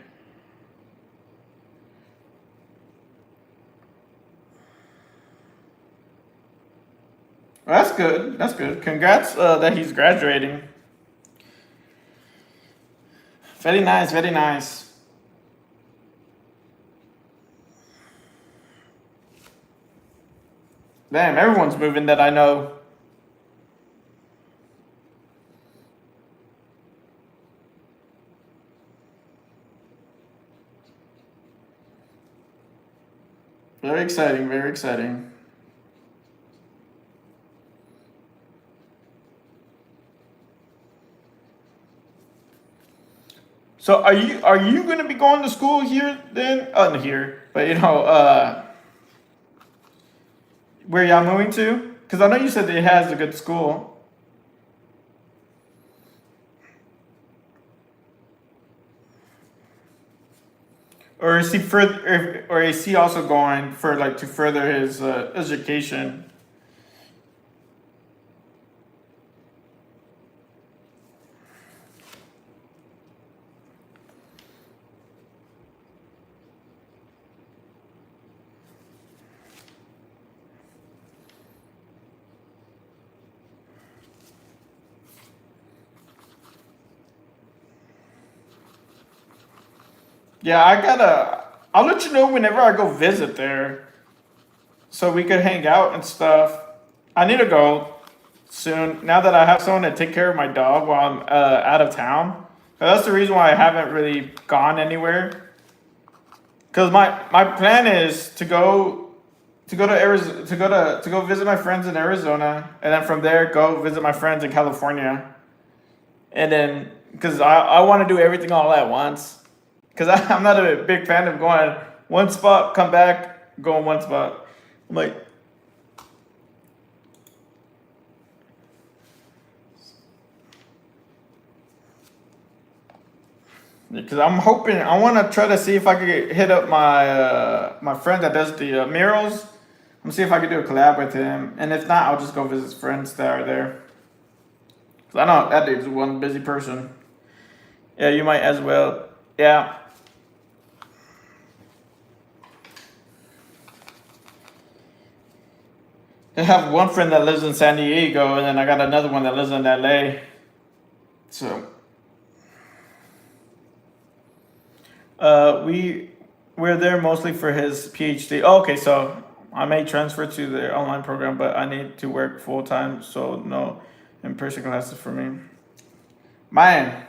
Well, that's good. That's good. Congrats that he's graduating. Very nice. Very nice. Damn, everyone's moving that I know. Very exciting. Very exciting. So are you going to be going to school here then? Not here, but where y'all moving to? Because I know you said that it has a good school. Or is he further, or is he also going for like to further his education? Yeah, I gotta. I'll let you know whenever I go visit there, so we could hang out and stuff. I need to go soon. Now that I have someone to take care of my dog while I'm out of town. That's the reason why I haven't really gone anywhere. Cause my plan is to go to Arizona to go visit my friends in Arizona, and then from there go visit my friends in California, and then because I want to do everything all at once. Because I'm not a big fan of going one spot, come back, go in one spot. I'm like, because I'm hoping I want to try to see if I could hit up my friend that does the murals. I'm gonna see if I could do a collab with him, and if not, I'll just go visit friends that are there. Cause I know that dude's one busy person. Yeah, you might as well. Yeah. I have one friend that lives in San Diego, and then I got another one that lives in LA. So, we're there mostly for his PhD. Oh, okay, so I may transfer to the online program, but I need to work full time, so no in-person classes for me. Man,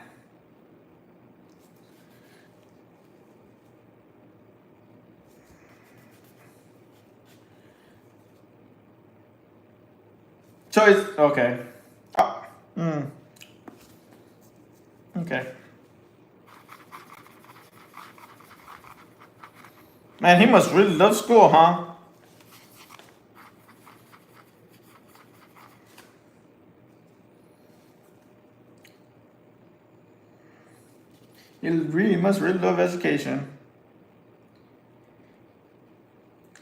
so it's okay. Oh, okay. Man, he must really love school, huh? He really must really love education.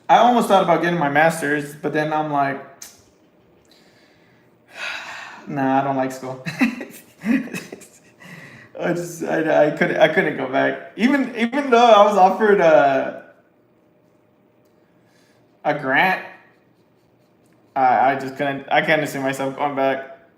I almost thought about getting my master's, but then I'm like, nah, I don't like school. I couldn't go back. Even though I was offered a grant, I just couldn't. I can't see myself going back.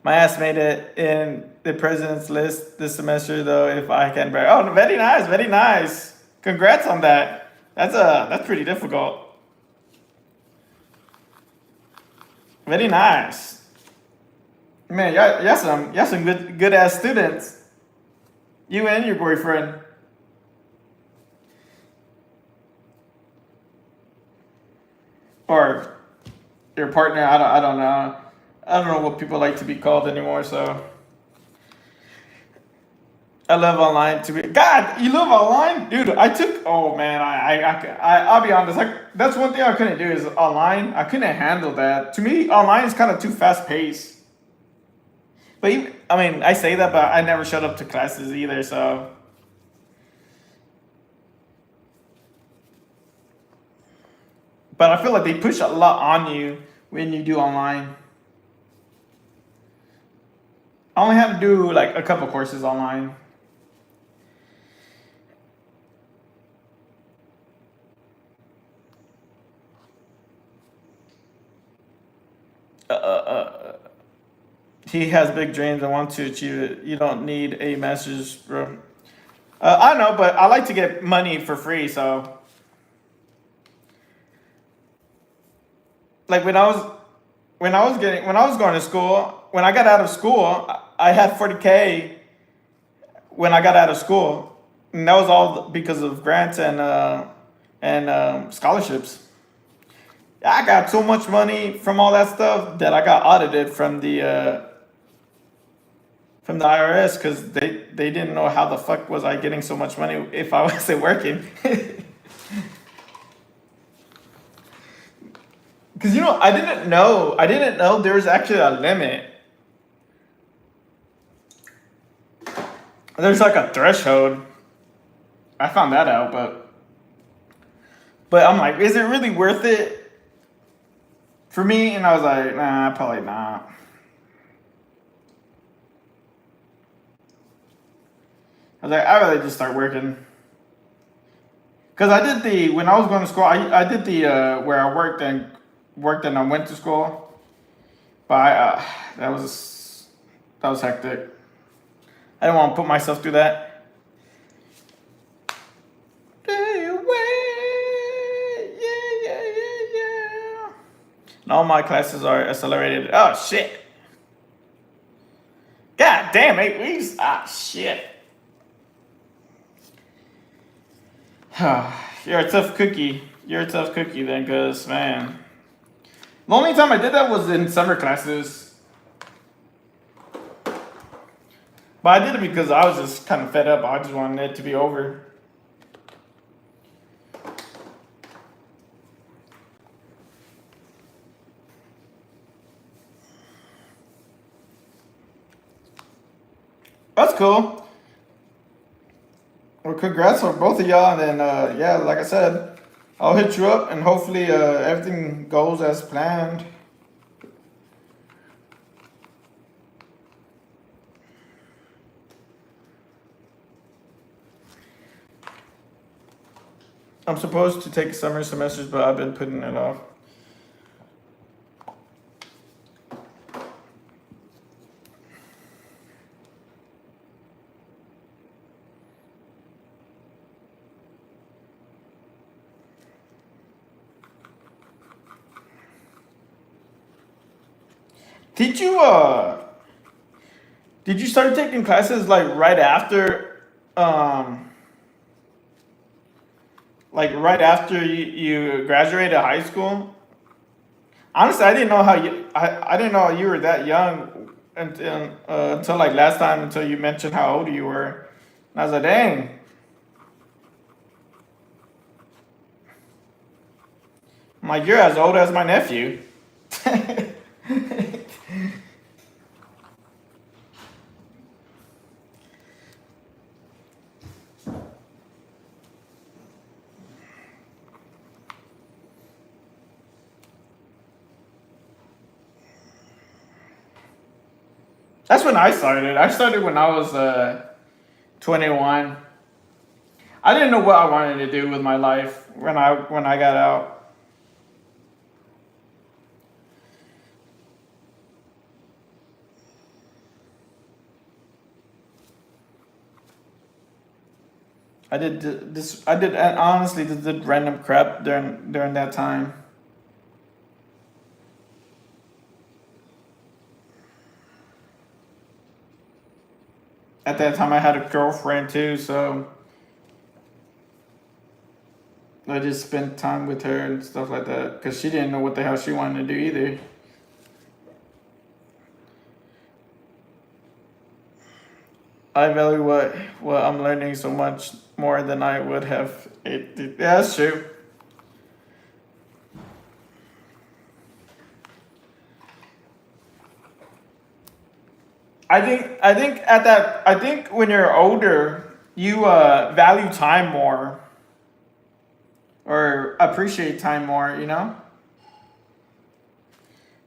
My ass made it in the president's list this semester, though. If I can brag, oh, very nice, very nice. Congrats on that. That's pretty difficult. Very nice, man. Y'all some good ass students. You and your boyfriend, or your partner. I don't know. I don't know what people like to be called anymore. So I love online to be. God, you love online, dude. I took. Oh man, I'll be honest. That's one thing I couldn't do is online. I couldn't handle that. To me, online is kind of too fast paced. But even, I mean, I say that, but I never showed up to classes either. So, but I feel like they push a lot on you when you do online. I only had to do like a couple courses online. He has big dreams and wants to achieve it. You don't need a master's, bro. I know, but I like to get money for free. So, like when I was going to school, when I got out of school, I had 40K when I got out of school, and that was all because of grants and scholarships. I got so much money from all that stuff that I got audited from the IRS because they didn't know how the fuck was I getting so much money if I wasn't working. Because I didn't know there was actually a limit. There's like a threshold. I found that out, but I'm like, is it really worth it for me? And I was like, nah, probably not. I was like, I'd rather just start working. Cause I did the when I was going to school, I did the where I worked and I went to school, but that was hectic. I didn't want to put myself through that. And all my classes are accelerated. Oh shit! God damn, 8 weeks. Ah shit. You're a tough cookie. You're a tough cookie then, cause man, the only time I did that was in summer classes. But I did it because I was just kind of fed up. I just wanted it to be over. That's cool. Well, congrats for both of y'all. And then, yeah, like I said, I'll hit you up and hopefully everything goes as planned. I'm supposed to take summer semesters, but I've been putting it off. Did you did you start taking classes like right after you graduated high school? Honestly, I didn't know how I didn't know you were that young until like last time until you mentioned how old you were. And I was like, dang. I'm like, you're as old as my nephew. That's when I started. I started when I was 21. I didn't know what I wanted to do with my life when I got out. I honestly just did random crap during that time. At that time, I had a girlfriend too, so I just spent time with her and stuff like that because she didn't know what the hell she wanted to do either. I value what I'm learning so much more than I would have. Yeah, that's true. I think when you're older, you value time more or appreciate time more.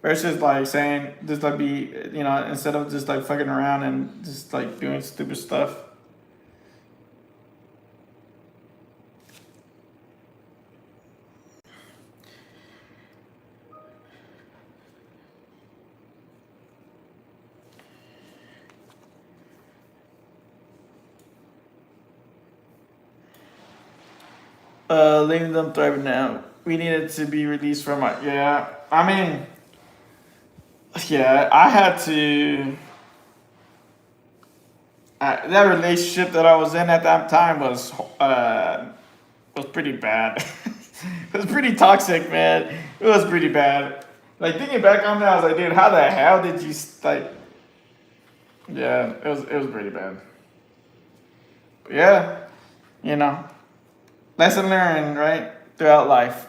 Versus like saying just like be instead of just like fucking around and just like doing stupid stuff. Leaving them thriving now. We needed to be released from our yeah. I mean, yeah, I had to. That relationship that I was in at that time was pretty bad. It was pretty toxic, man. It was pretty bad. Like thinking back on that, I was like, dude, how the hell did you like? Yeah, it was pretty bad. But yeah, you know, lesson learned, right? Throughout life.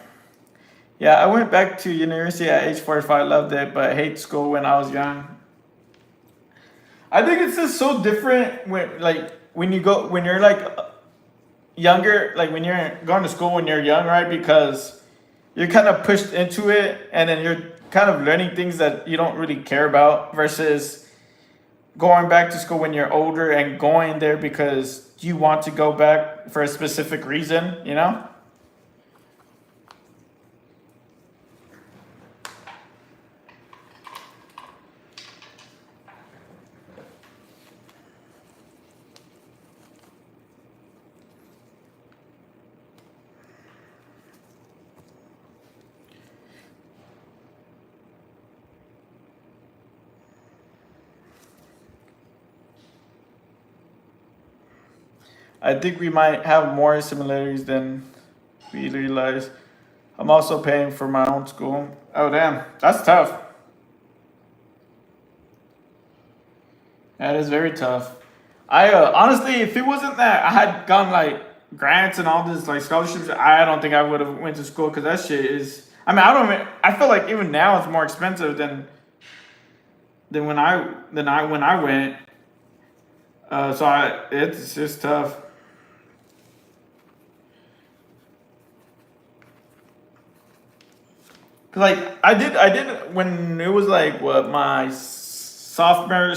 Yeah, I went back to university at age 45, loved it, but hate school when I was young. I think it's just so different when you're like younger, like when you're going to school when you're young, right? Because you're kind of pushed into it and then you're kind of learning things that you don't really care about versus going back to school when you're older and going there because you want to go back for a specific reason. I think we might have more similarities than we realize. I'm also paying for my own school. Oh damn, that's tough. That is very tough. I honestly, if it wasn't that I had gotten like grants and all this like scholarships, I don't think I would have went to school because that shit is. I mean, I don't. I feel like even now it's more expensive than when I went. It's just tough. Like I did when it was like what my sophomore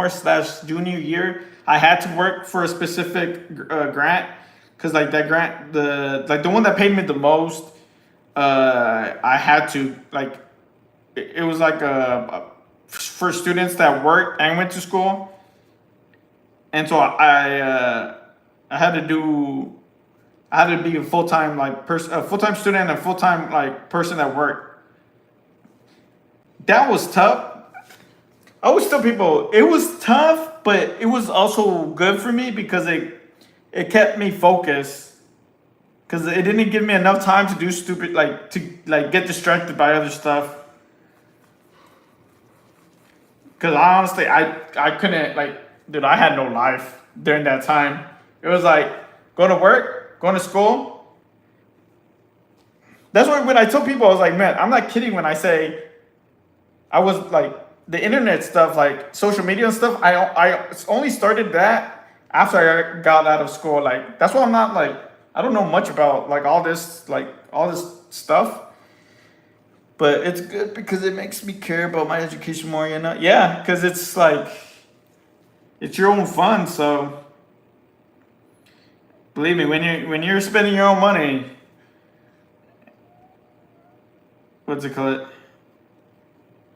slash junior year. I had to work for a specific grant because like that grant the one that paid me the most. I had to like it was like for students that worked and went to school, and so I had to do I had to be a full time like a full time student and a full time like person that worked. That was tough. I always tell people it was tough, but it was also good for me because it kept me focused. Because it didn't give me enough time to do stupid to get distracted by other stuff. Because honestly, I couldn't dude. I had no life during that time. It was like going to work, going to school. That's why when I tell people, I was like, man, I'm not kidding when I say I was like the internet stuff, like social media and stuff. I only started that after I got out of school. Like that's why I'm not like I don't know much about all this stuff. But it's good because it makes me care about my education more. You know, yeah, because it's like it's your own fun. So believe me, when you're spending your own money, what's it called?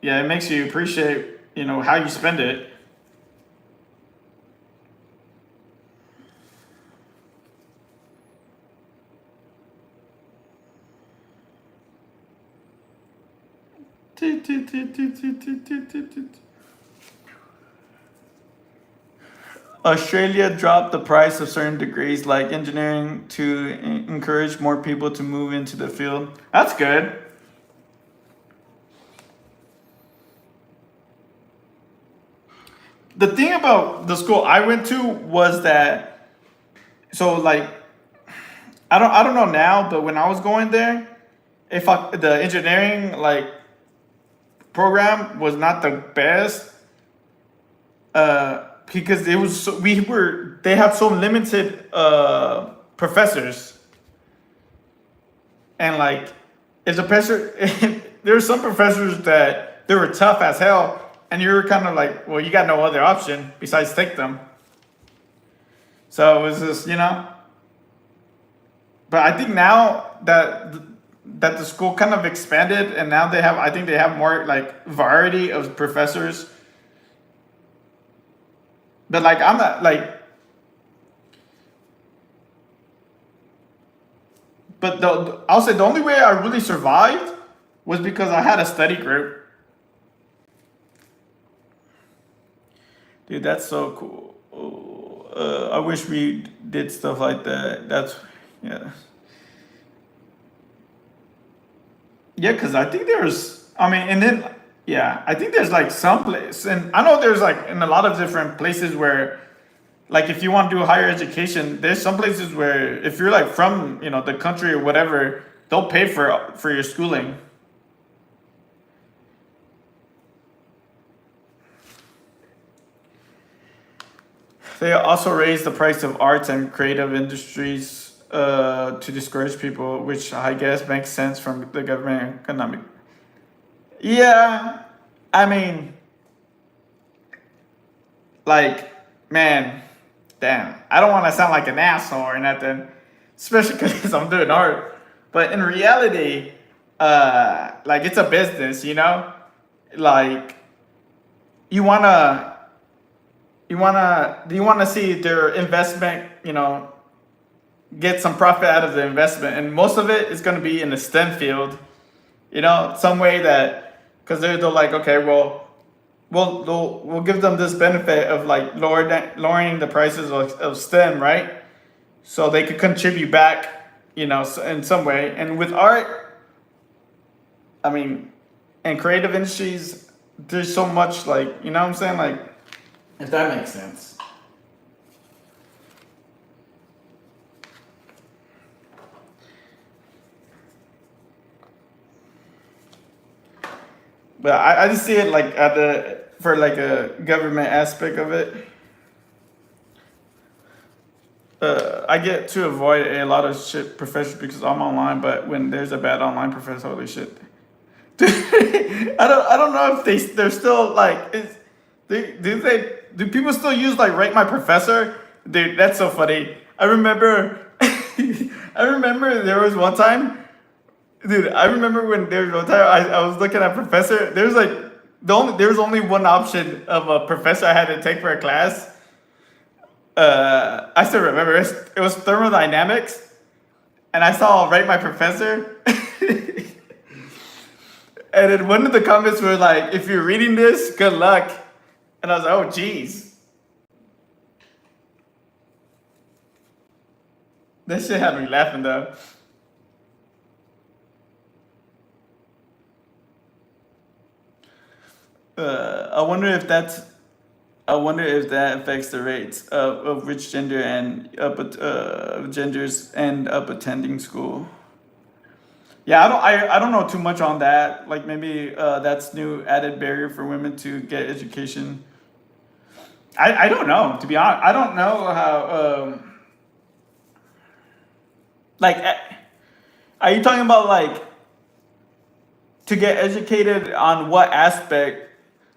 Yeah, it makes you appreciate how you spend it. Australia dropped the price of certain degrees like engineering to encourage more people to move into the field. That's good. The thing about the school I went to was that so like I don't know now, but when I was going there, if the engineering program was not the best, because it was they had so limited professors, and like if the professor there were some professors that they were tough as hell, and you were kind of like, well, you got no other option besides take them. So it was just but I think now that the school kind of expanded, and now I think they have more like variety of professors. But like I'm not like but I'll say the only way I really survived was because I had a study group. Dude, that's so cool. Oh, I wish we did stuff like that. Yeah. Yeah, because I think I mean, and then, yeah, I think there's like some place, and I know there's like in a lot of different places where, like, if you want to do higher education, there's some places where if you're like from, the country or whatever, they'll pay for your schooling. They also raised the price of arts and creative industries to discourage people, which I guess makes sense from the government economic. Yeah, I mean, like, man, damn. I don't want to sound like an asshole or nothing, especially because I'm doing art. But in reality, like, it's a business, Like, you wanna, do you wanna see their investment, get some profit out of the investment, and most of it is going to be in the STEM field, some way that because they're like, okay, well, we'll give them this benefit of like lowering the prices of STEM, right? So they could contribute back, in some way. And with art, I mean, and creative industries, there's so much, like, you know what I'm saying, like, if that makes sense. But I just see it like for like a government aspect of it. I get to avoid a lot of shit professors because I'm online, but when there's a bad online professor, holy shit. I don't know if they're still like do people still use like rate my professor? Dude, that's so funny. I remember I remember there was one time, dude. I remember when there was one time I was looking at professor. There's like there was only one option of a professor I had to take for a class. I still remember it was thermodynamics, and I saw rate my professor. And then one of the comments were like, "If you're reading this, good luck." And I was like, "Oh, geez." That shit had me laughing though. I wonder if that affects the rates of which gender and genders end up attending school. Yeah, I don't know too much on that. Like maybe that's new added barrier for women to get education. I don't know, to be honest. I don't know how. Like, are you talking about like to get educated on what aspect?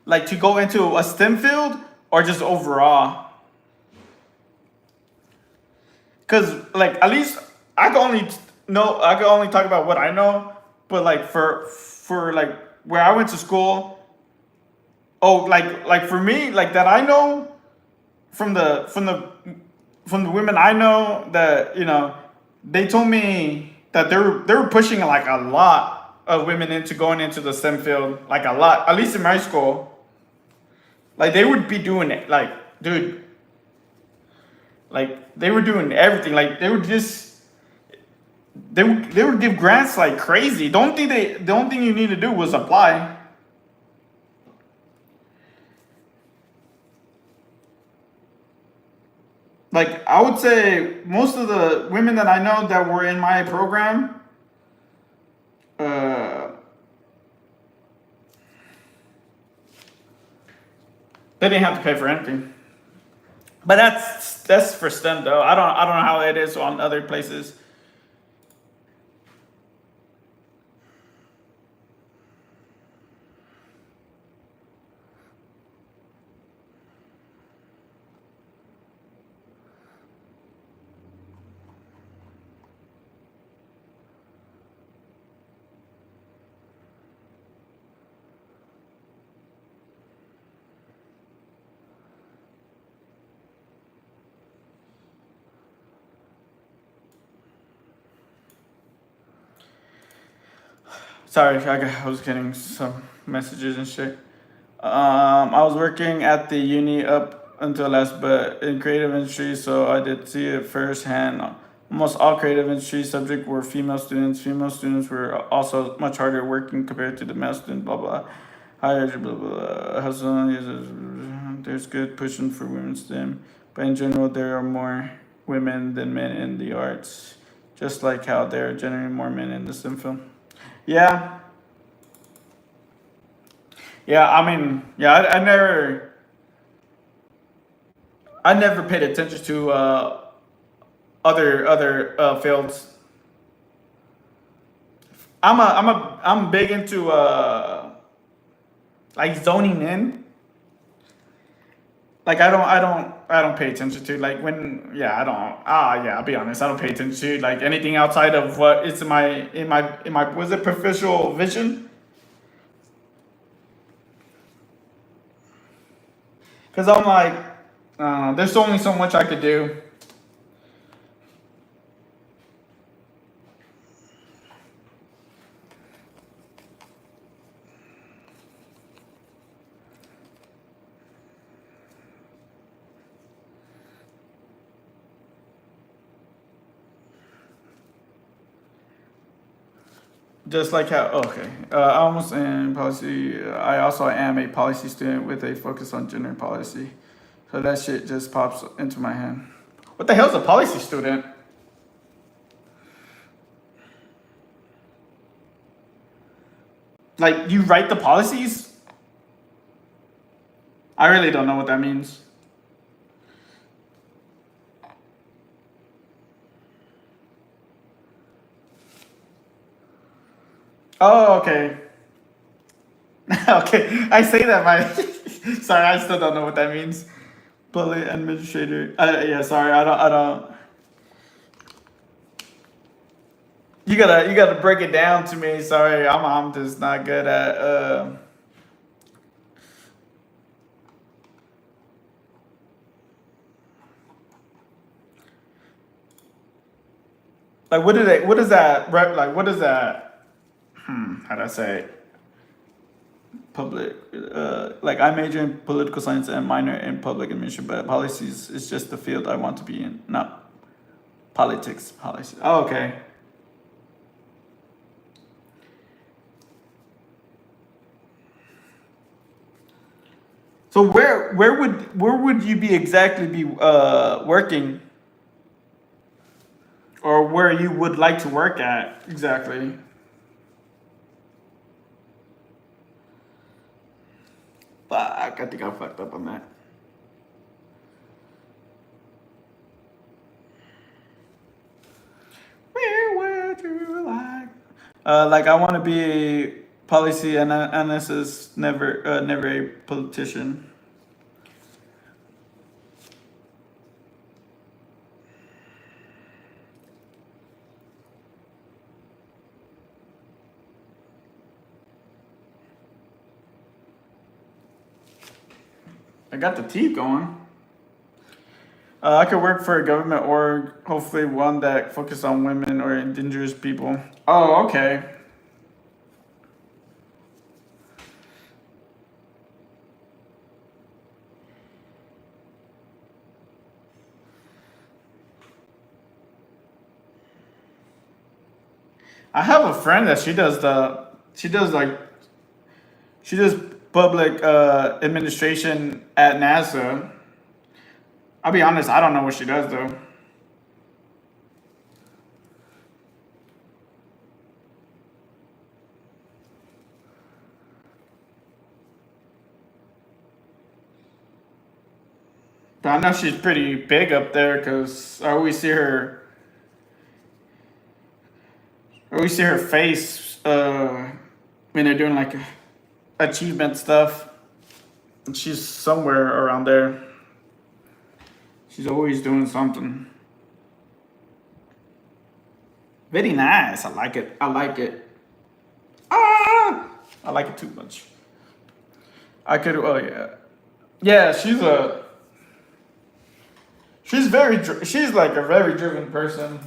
Like to go into a STEM field or just overall? Because like at least I can only talk about what I know. But like for like where I went to school, oh like for me like that I know from the women I know that they told me that they were pushing like a lot of women into going into the STEM field, like a lot, at least in my school. Like they would be doing it, like, dude, like they were doing everything. Like they would give grants like crazy. The only thing you need to do was apply. Like I would say most of the women that I know that were in my program, uh, they didn't have to pay for anything. But that's for STEM though. I don't know how it is on other places. Sorry, I was getting some messages and shit. I was working at the uni up until last, but in creative industry, so I did see it firsthand. Almost all creative industry subject were female students. Female students were also much harder working compared to the male students. Blah blah. Higher blah blah. There's good pushing for women's STEM, but in general, there are more women than men in the arts. Just like how there are generally more men in the STEM film. Yeah, yeah. I mean, yeah. I never paid attention to other fields. I'm big into like zoning in. Like I don't pay attention to like when yeah I don't yeah I'll be honest, I don't pay attention to like anything outside of what is in my was it professional vision, because I'm like there's only so much I could do. Just like how, oh, okay. I almost in policy. I also am a policy student with a focus on gender policy. So that shit just pops into my head. What the hell's a policy student? Like, you write the policies? I really don't know what that means. Oh, okay. Okay, I say that, my. Sorry, I still don't know what that means. Bullet administrator. Yeah, sorry, I don't. You gotta break it down to me. Sorry, I'm just not good at. Like, what do they? What is that? Like, what is that? How do I say it? Public. Like, I major in political science and minor in public administration, but policies is just the field I want to be in, not politics. Policy. Oh, okay. So where would you be exactly be working, or where you would like to work at exactly? Fuck, I think I fucked up on that. Where would you like? Like, I want to be a policy analyst, never a politician. I got the teeth going. I could work for a government org, hopefully one that focuses on women or indigenous people. Oh, okay. I have a friend that she does public administration at NASA. I'll be honest, I don't know what she does though. But I know she's pretty big up there because I always see her face when they're doing like achievement stuff. She's somewhere around there. She's always doing something. Very nice. I like it. I like it. Ah, I like it too much. I could. Oh yeah, yeah. She's like a very driven person.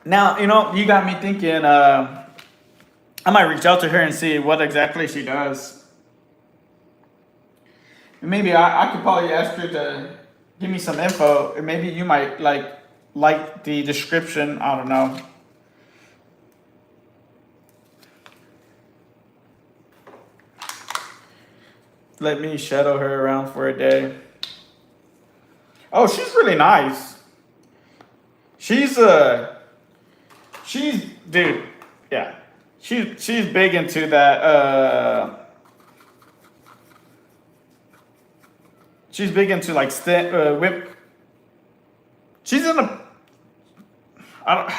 Now, you got me thinking. I might reach out to her and see what exactly she does. Maybe I could probably ask her to give me some info, and maybe you might like the description. I don't know. Let me shadow her around for a day. Oh, she's really nice. She's she's dude, yeah. She's big into that she's big into like whip. She's in a I don't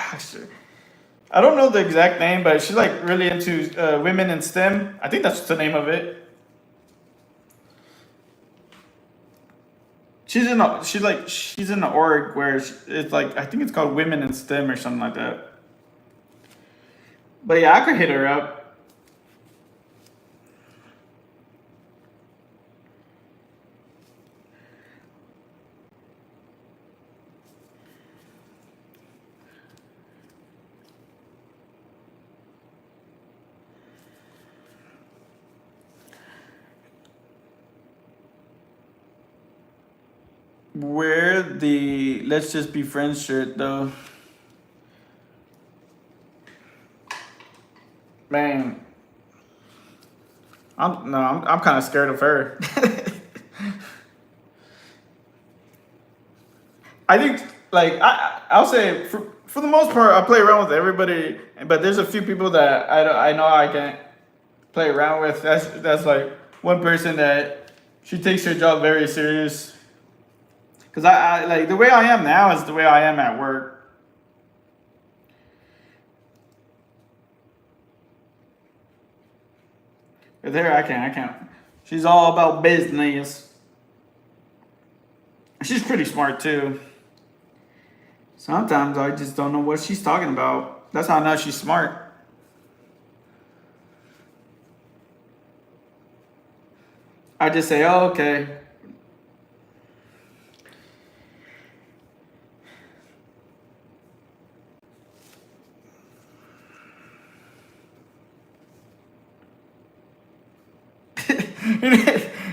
I don't know the exact name, but she's like really into women in STEM. I think that's the name of it. She's in the org where it's like, I think it's called Women in STEM or something like that. But yeah, I could hit her up. Wear the "Let's Just Be Friends" shirt though. Man, I'm kind of scared of her. I think like I'll say for the most part I play around with everybody, but there's a few people that I know I can't play around with. That's like one person that she takes her job very serious. Cause I like the way I am now is the way I am at work. With her, I can't. She's all about business. She's pretty smart too. Sometimes I just don't know what she's talking about. That's how I know she's smart. I just say, oh, okay.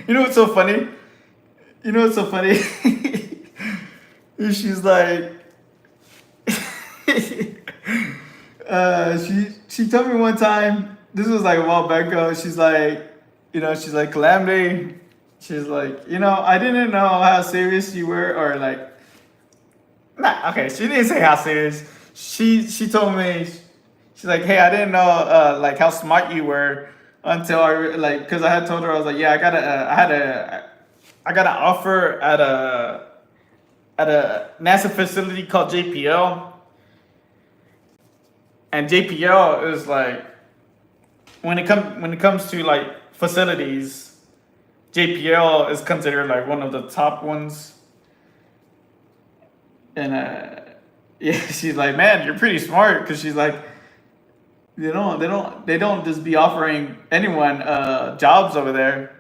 You know what's so funny? You know what's so funny? She's like, she told me one time. This was like a while back ago. She's like, she's like Calamity. She's like, I didn't know how serious you were, or like, nah. Okay, she didn't say how serious. She told me, she's like, hey, I didn't know like how smart you were until like, because I had told her I was like, yeah, I got an offer at a NASA facility called JPL, and JPL is like when it comes to like facilities, JPL is considered like one of the top ones. And yeah, she's like, man, you're pretty smart, because she's like, they don't just be offering anyone jobs over there.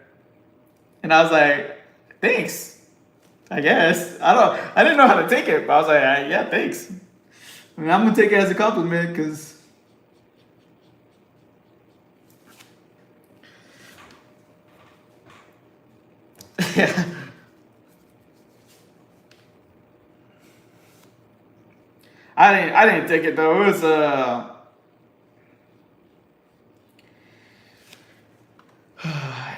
And I was like, thanks. I guess I didn't know how to take it, but I was like, yeah, thanks. I mean, I'm gonna take it as a compliment, because yeah, I didn't take it though. It was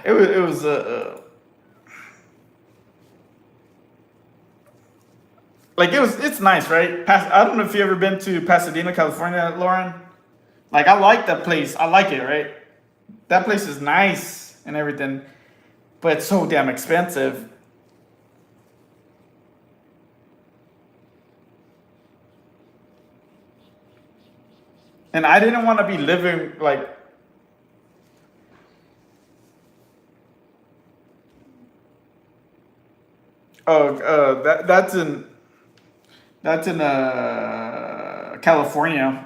it was like it's nice, right? I don't know if you ever been to Pasadena, California, Lauren. Like I like that place. I like it, right? That place is nice and everything, but it's so damn expensive. And I didn't want to be living like, oh, that's in California.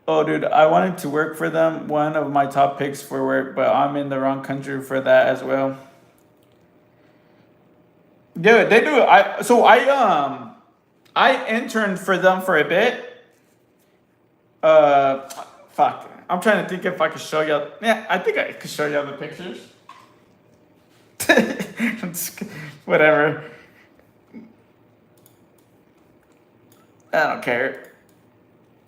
Oh, dude, I wanted to work for them. One of my top picks for work, but I'm in the wrong country for that as well. Dude, they do. I interned for them for a bit. Uh, fuck. I'm trying to think if I could show you. Yeah, I think I could show you the pictures. Whatever. I don't care.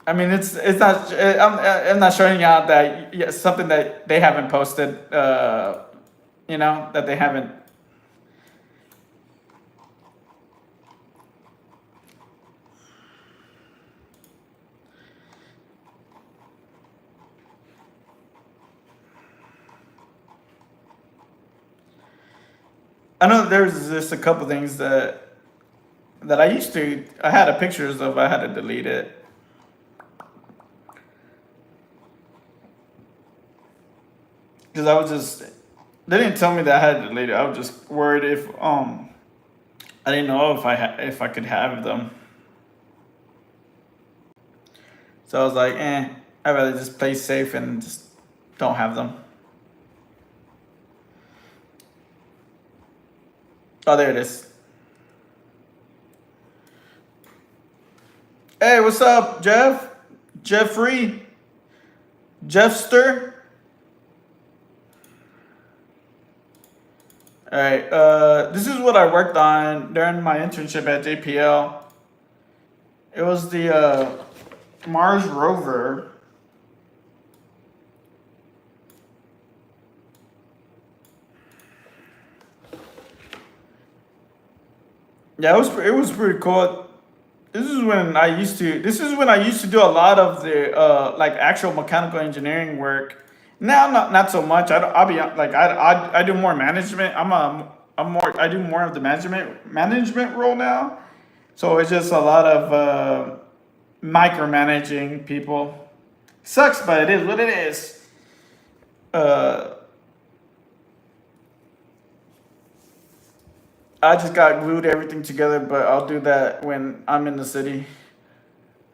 I mean, it's not. I'm not showing you out that, yeah, something that they haven't posted. That they haven't. I know there's just a couple things that I had a pictures of. I had to delete it because I was just. They didn't tell me that I had to delete it. I was just worried if I didn't know if I could have them. So I was like, I'd rather just play safe and just don't have them. Oh, there it is. Hey, what's up, Jeff? Jeffrey? Jeffster? All right. This is what I worked on during my internship at JPL. It was the Mars rover. Yeah, it was pretty cool. This is when I used to do a lot of the like actual mechanical engineering work. Now not so much. I'll be like I do more management. I'm more I do more of the management role now. So it's just a lot of micromanaging people. Sucks, but it is what it is. Uh, I just got glued everything together, but I'll do that when I'm in the city.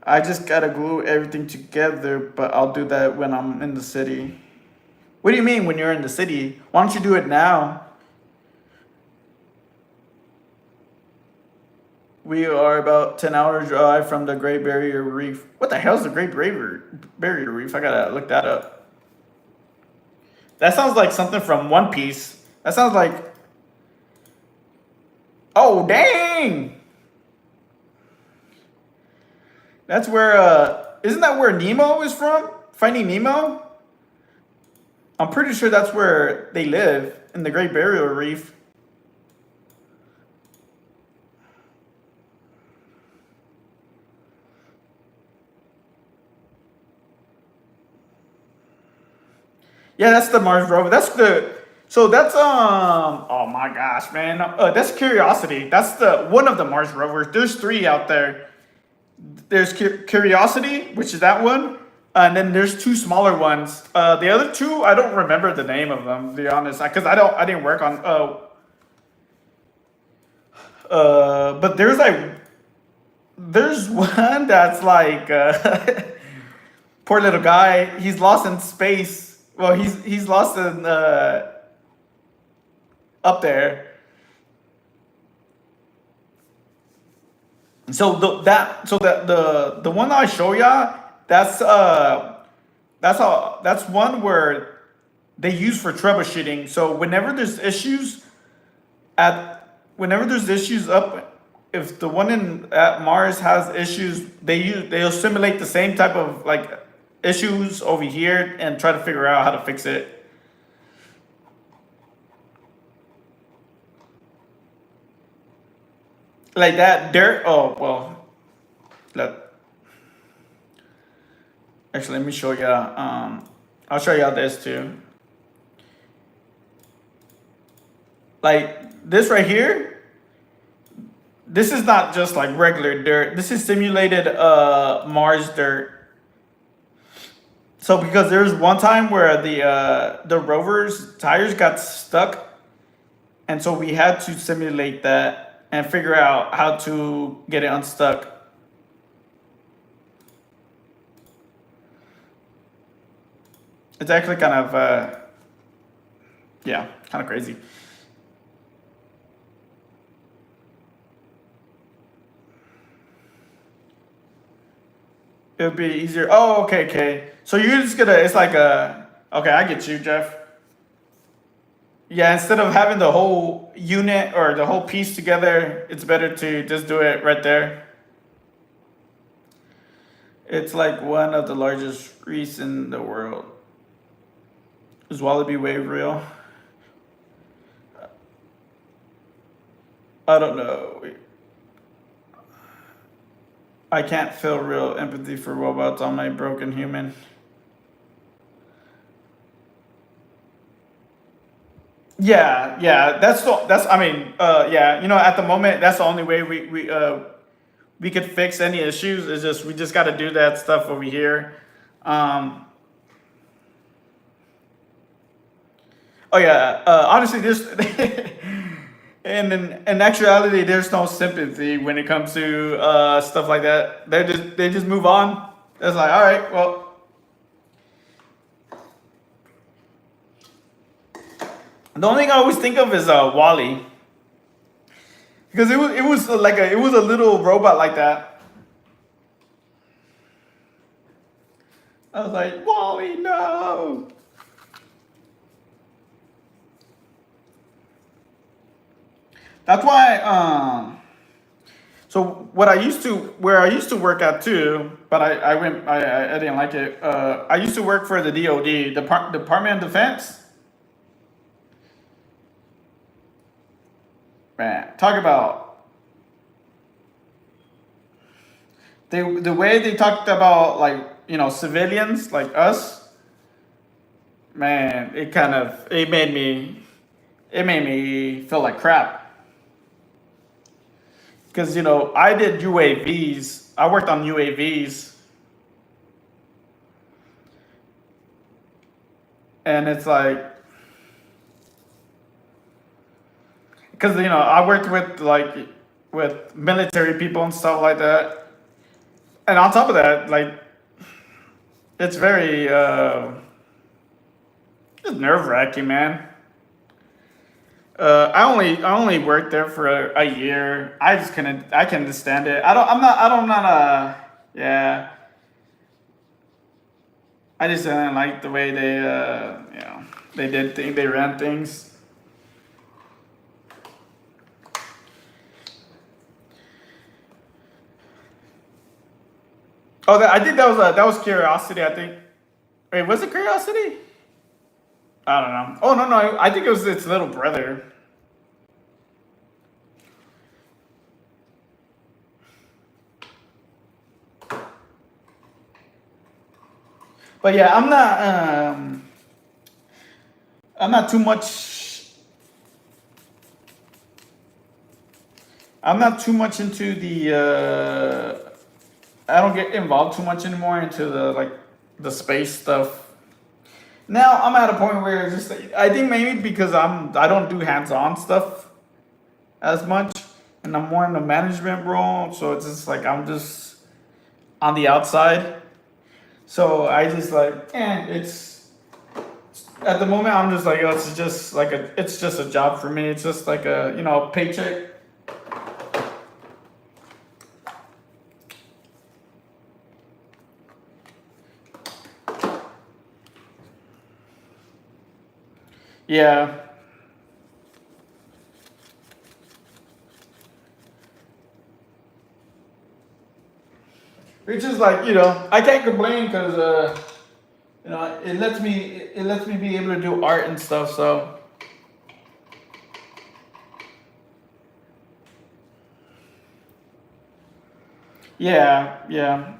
I just gotta glue everything together, but I'll do that when I'm in the city. What do you mean when you're in the city? Why don't you do it now? We are about 10 hours drive from the Great Barrier Reef. What the hell's the Barrier Reef? I gotta look that up. That sounds like something from One Piece. That sounds like, oh dang! That's where isn't that where Nemo is from? Finding Nemo? I'm pretty sure that's where they live in the Great Barrier Reef. Yeah, that's the Mars rover. That's oh my gosh, man. That's Curiosity. That's the one of the Mars rovers. There's three out there. There's Curiosity, which is that one, and then there's two smaller ones. The other two, I don't remember the name of them, to be honest, because I didn't work on. But there's one that's like, poor little guy. He's lost in space. Well, he's lost in up there. So the one I show ya, that's one where they use for troubleshooting. So whenever there's issues up, if the one in at Mars has issues, they'll simulate the same type of like issues over here and try to figure out how to fix it. Like that dirt. Oh well, let actually let me show you. I'll show you this too. Like this right here. This is not just like regular dirt. This is simulated Mars dirt. So because there's one time where the rover's tires got stuck, and so we had to simulate that and figure out how to get it unstuck. It's actually kind of yeah, kind of crazy. It would be easier. Oh, okay, okay. So you're just gonna. It's like a. Okay, I get you, Jeff. Yeah, instead of having the whole unit or the whole piece together, it's better to just do it right there. It's like one of the largest reefs in the world. Is Wallaby Wave real? I don't know. I can't feel real empathy for robots on my broken human. Yeah, yeah. That's. I mean, yeah. You know, at the moment, that's the only way we could fix any issues. Is just we just got to do that stuff over here. Um, oh yeah. Honestly, this. And in actuality, there's no sympathy when it comes to stuff like that. They just move on. It's like, all right, well, the only thing I always think of is Wally, because it was a little robot like that. I was like, Wally, no. That's why. So where I used to work at too, but I didn't like it. I used to work for the DoD, Department of Defense. Man, talk about the way they talked about, like, civilians like us. Man, it made me feel like crap. Because I did UAVs. I worked on UAVs, and it's like, because I worked with military people and stuff like that, and on top of that, like, it's very just nerve wracking, man. I only worked there for a year. I can understand it. I'm not yeah. I just didn't like the way they ran things. Oh, I think that was Curiosity. I think. Wait, was it Curiosity? I don't know. Oh, no, I think it was its little brother. But yeah, I'm not too much. I'm not too much into the. I don't get involved too much anymore into the space stuff. Now I'm at a point where it's just I think maybe because I don't do hands-on stuff as much, and I'm more in the management role, so it's just like I'm just on the outside. So I just it's at the moment I'm just like, oh, it's just a job for me. It's just like a paycheck. Yeah. Which is like, I can't complain because it lets me be able to do art and stuff. So yeah, yeah.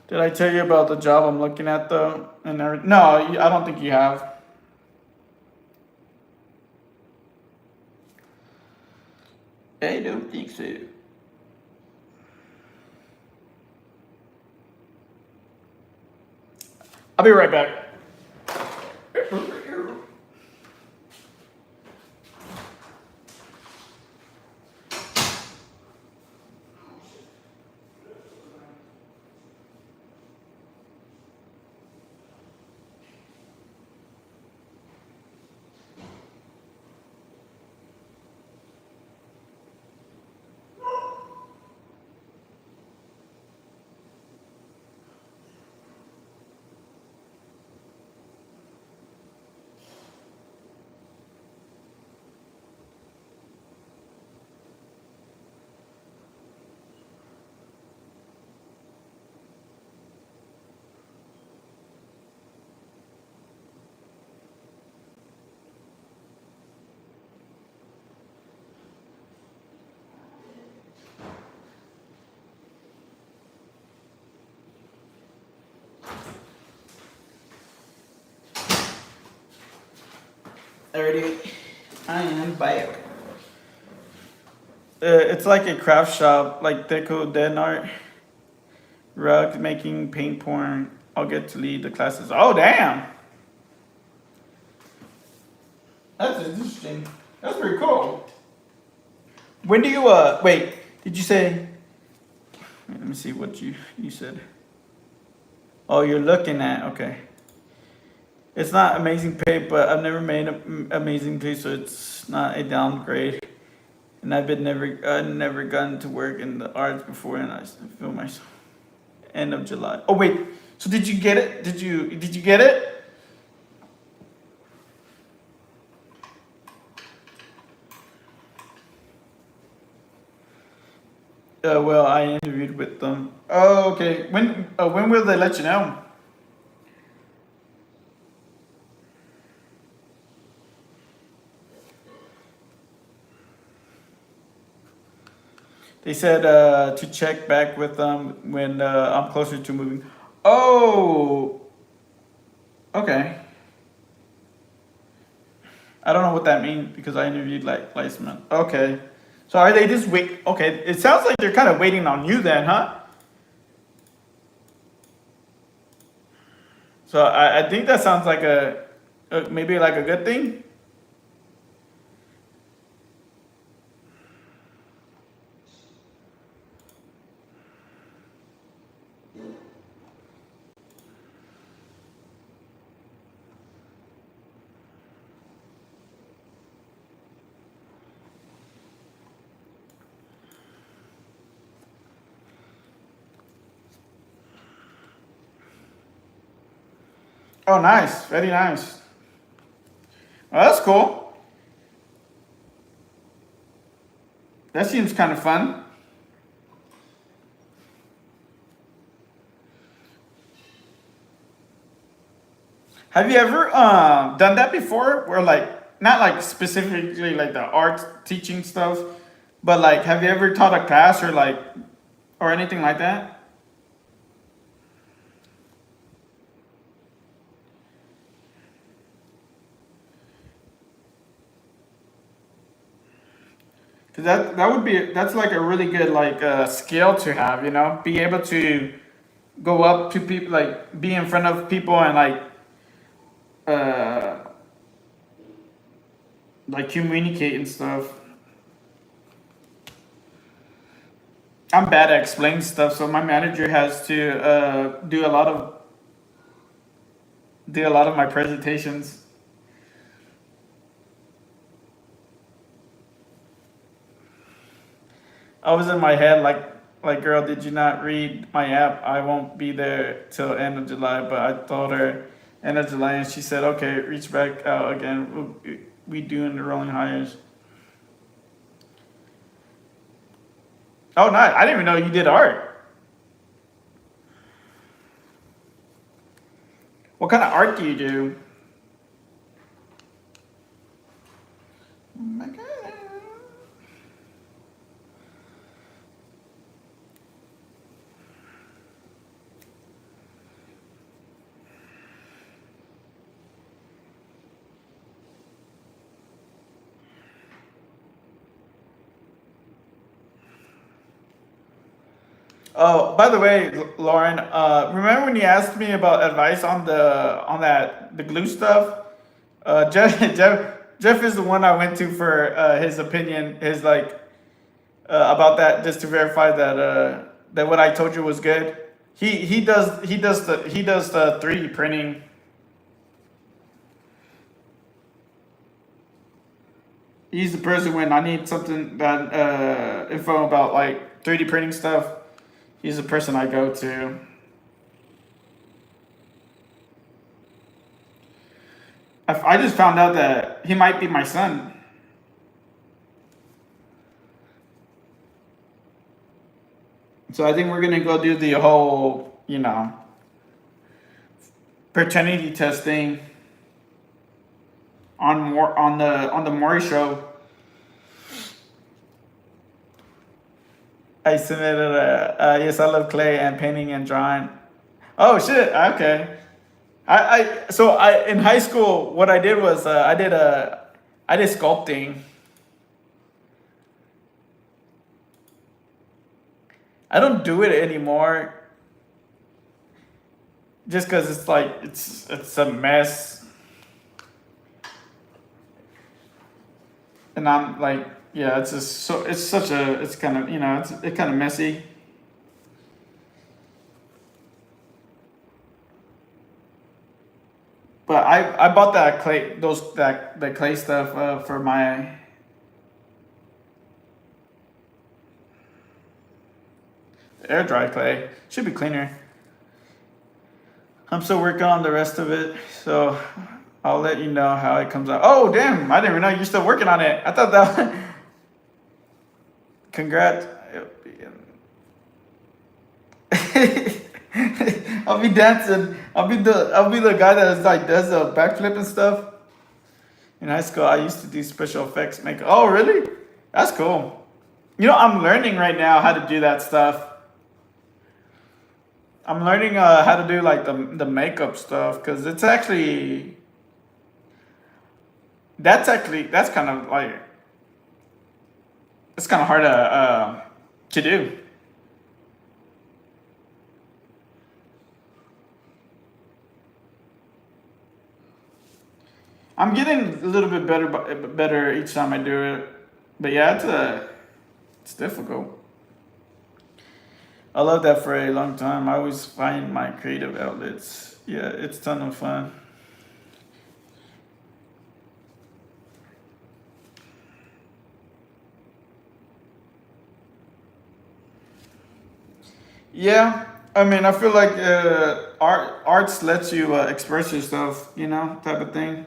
Did I tell you about the job I'm looking at though? And no, I don't think you have. I don't think so. I'll be right back. Already, I am back. It's like a craft shop, like deco, den art, rug making, paint pouring. I'll get to lead the classes. Oh, damn! That's interesting. That's pretty cool. When do you wait? Did you say? Wait, let me see what you said. Oh, you're looking at, okay. It's not amazing pay, but I've never made amazing pay, so it's not a downgrade. And I've been never gotten to work in the arts before, and I still feel myself. End of July. Oh wait, so did you get it? Did you get it? Well, I interviewed with them. Oh, okay. When will they let you know? They said to check back with them when I'm closer to moving. Oh, okay. I don't know what that means because I interviewed like last month. Okay. So are they just wait? Okay, it sounds like they're kind of waiting on you then, huh? So I think that sounds like maybe like a good thing. Oh, nice, very nice. Well, that's cool. That seems kind of fun. Have you ever done that before? Where like not like specifically like the art teaching stuff, but like have you ever taught a class or like or anything like that? Because that would be that's like a really good like skill to have. You know, be able to go up to people like be in front of people and uh like communicate and stuff. I'm bad at explaining stuff, so my manager has to do a lot of my presentations. I was in my head like girl, did you not read my app? I won't be there till end of July, but I told her end of July, and she said, okay, reach back out again. We doing the rolling hires. Oh, nice! I didn't even know you did art. What kind of art do you do? Oh my God. Oh, by the way, Lauren, remember when you asked me about advice on the glue stuff? Jeff is the one I went to for his opinion, his like about that, just to verify that what I told you was good. He does the 3D printing. He's the person when I need something that info about like 3D printing stuff. He's the person I go to. I just found out that he might be my son. So I think we're gonna go do the whole, paternity testing on the Maury show. I submitted yes, I love clay and painting and drawing. Oh shit! Okay. I in high school what I did was I did sculpting. I don't do it anymore just because it's like it's a mess, and I'm like yeah, it's just so it's such a it's kind of it's kind of messy. But I bought that clay, the clay stuff for my air dry clay. Should be cleaner. I'm still working on the rest of it, so I'll let you know how it comes out. Oh damn! I didn't even know you're still working on it. I thought that. Congrats. I'll be dancing. I'll be the guy that is like does a backflip and stuff. In high school, I used to do special effects make. Oh really? That's cool. You know, I'm learning right now how to do that stuff. I'm learning how to do like the makeup stuff because that's kind of like it's kind of hard to do. I'm getting a little bit better each time I do it, but yeah, it's difficult. I love that for a long time. I always find my creative outlets. Yeah, it's a ton of fun. Yeah, I mean, I feel like arts lets you express yourself, type of thing.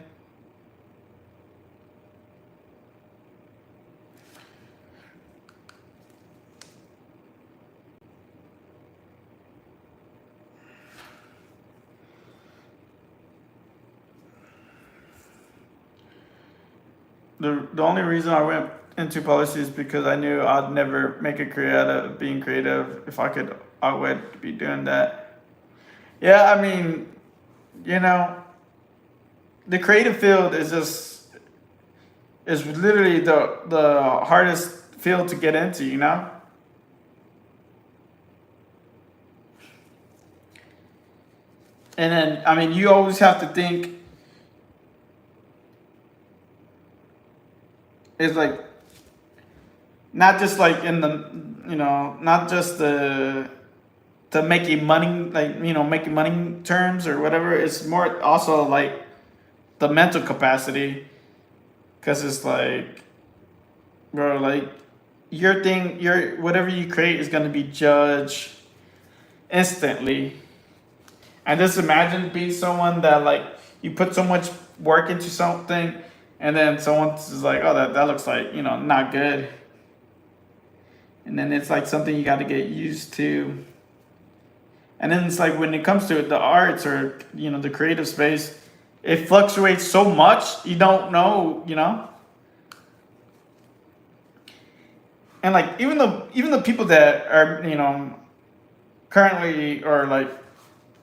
The only reason I went into policy is because I knew I'd never make a career out of being creative. If I could, I would be doing that. Yeah, I mean, you know, the creative field is literally the hardest field to get into. And then I mean, you always have to think it's like not just like in the not just the making money, like making money terms or whatever. It's more also like the mental capacity, because it's like, bro, like your whatever you create is gonna be judged instantly. And just imagine being someone that like you put so much work into something, and then someone's like, oh, that looks like not good, and then it's like something you got to get used to. And then it's like when it comes to the arts or the creative space, it fluctuates so much you don't know. And like even the people that are currently or like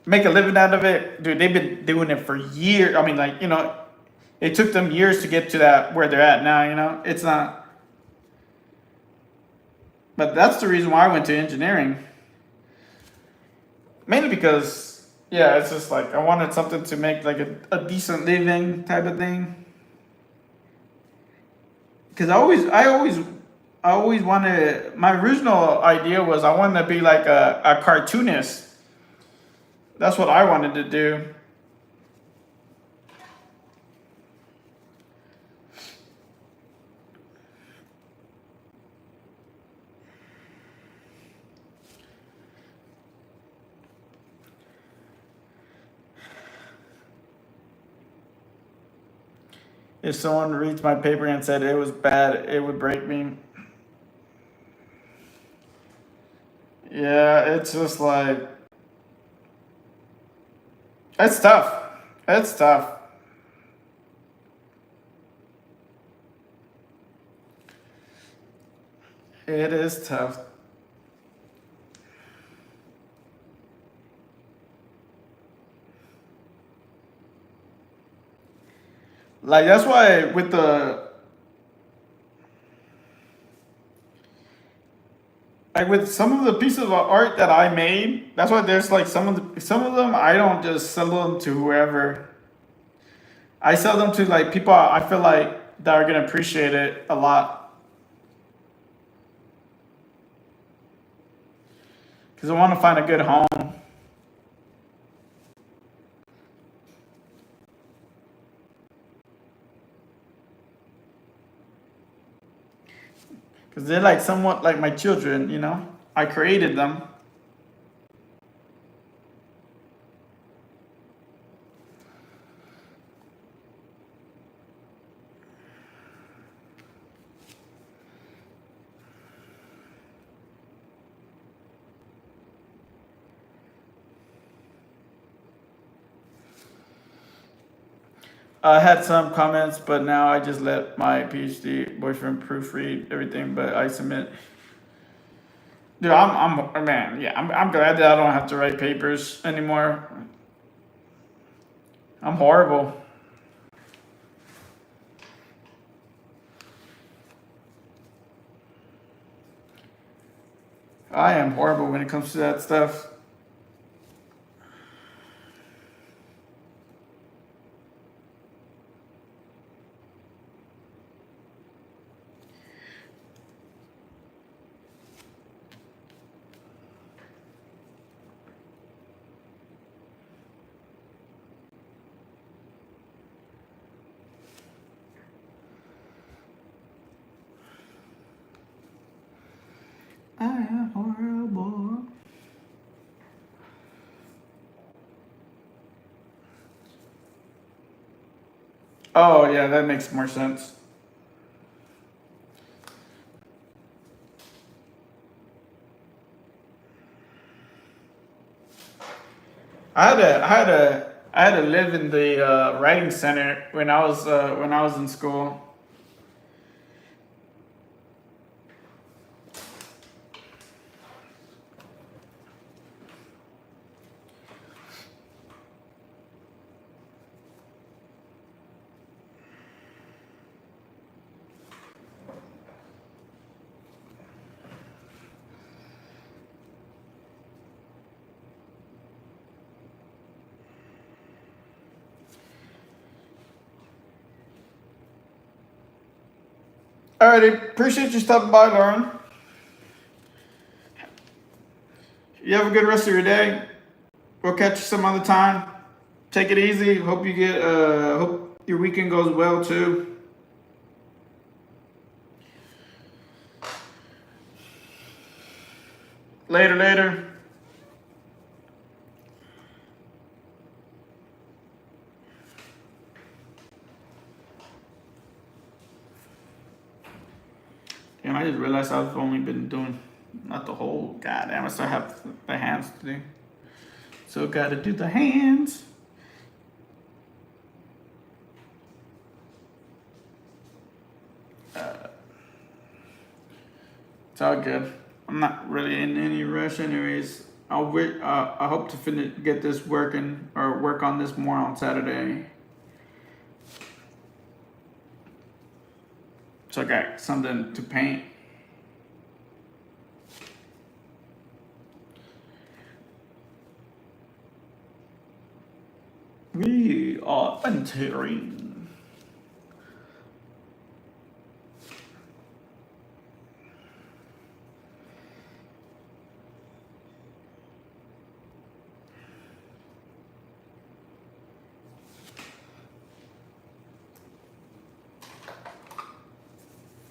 make a living out of it, dude, they've been doing it for years. I mean, like it took them years to get to that where they're at now. It's not. But that's the reason why I went to engineering. Mainly because, yeah, it's just like I wanted something to make like a decent living type of thing. Because I always wanted. My original idea was I wanted to be like a cartoonist. That's what I wanted to do. If someone reads my paper and said it was bad, it would break me. Yeah, it's just like it's tough. It's tough. It is tough. Like that's why with the like with some of the pieces of art that I made, that's why there's like some of them I don't just sell them to whoever. I sell them to like people I feel like that are gonna appreciate it a lot because I want to find a good home. 'Cause they're like somewhat like my children, you know? I created them. I had some comments, but now I just let my PhD boyfriend proofread everything, but I submit. Dude, man, yeah, I'm glad that I don't have to write papers anymore. I'm horrible. I am horrible when it comes to that stuff. I am horrible. Oh, yeah, that makes more sense. I had to live in the writing center when I was in school. Alrighty, appreciate you stopping by, Lauren. You have a good rest of your day. We'll catch you some other time. Take it easy. Hope your weekend goes well too. Later, later. Damn, I just realized I've only been doing not the whole. Goddamn, I still have the hands to do. So gotta do the hands. It's all good. I'm not really in any rush, anyways. I hope to get this working or work on this more on Saturday. So I got something to paint. We are entering.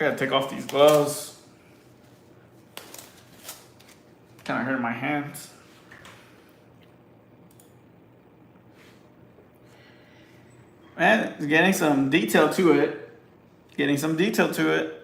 I gotta take off these gloves. Kind of hurt my hands. Man, it's getting some detail to it. Getting some detail to it.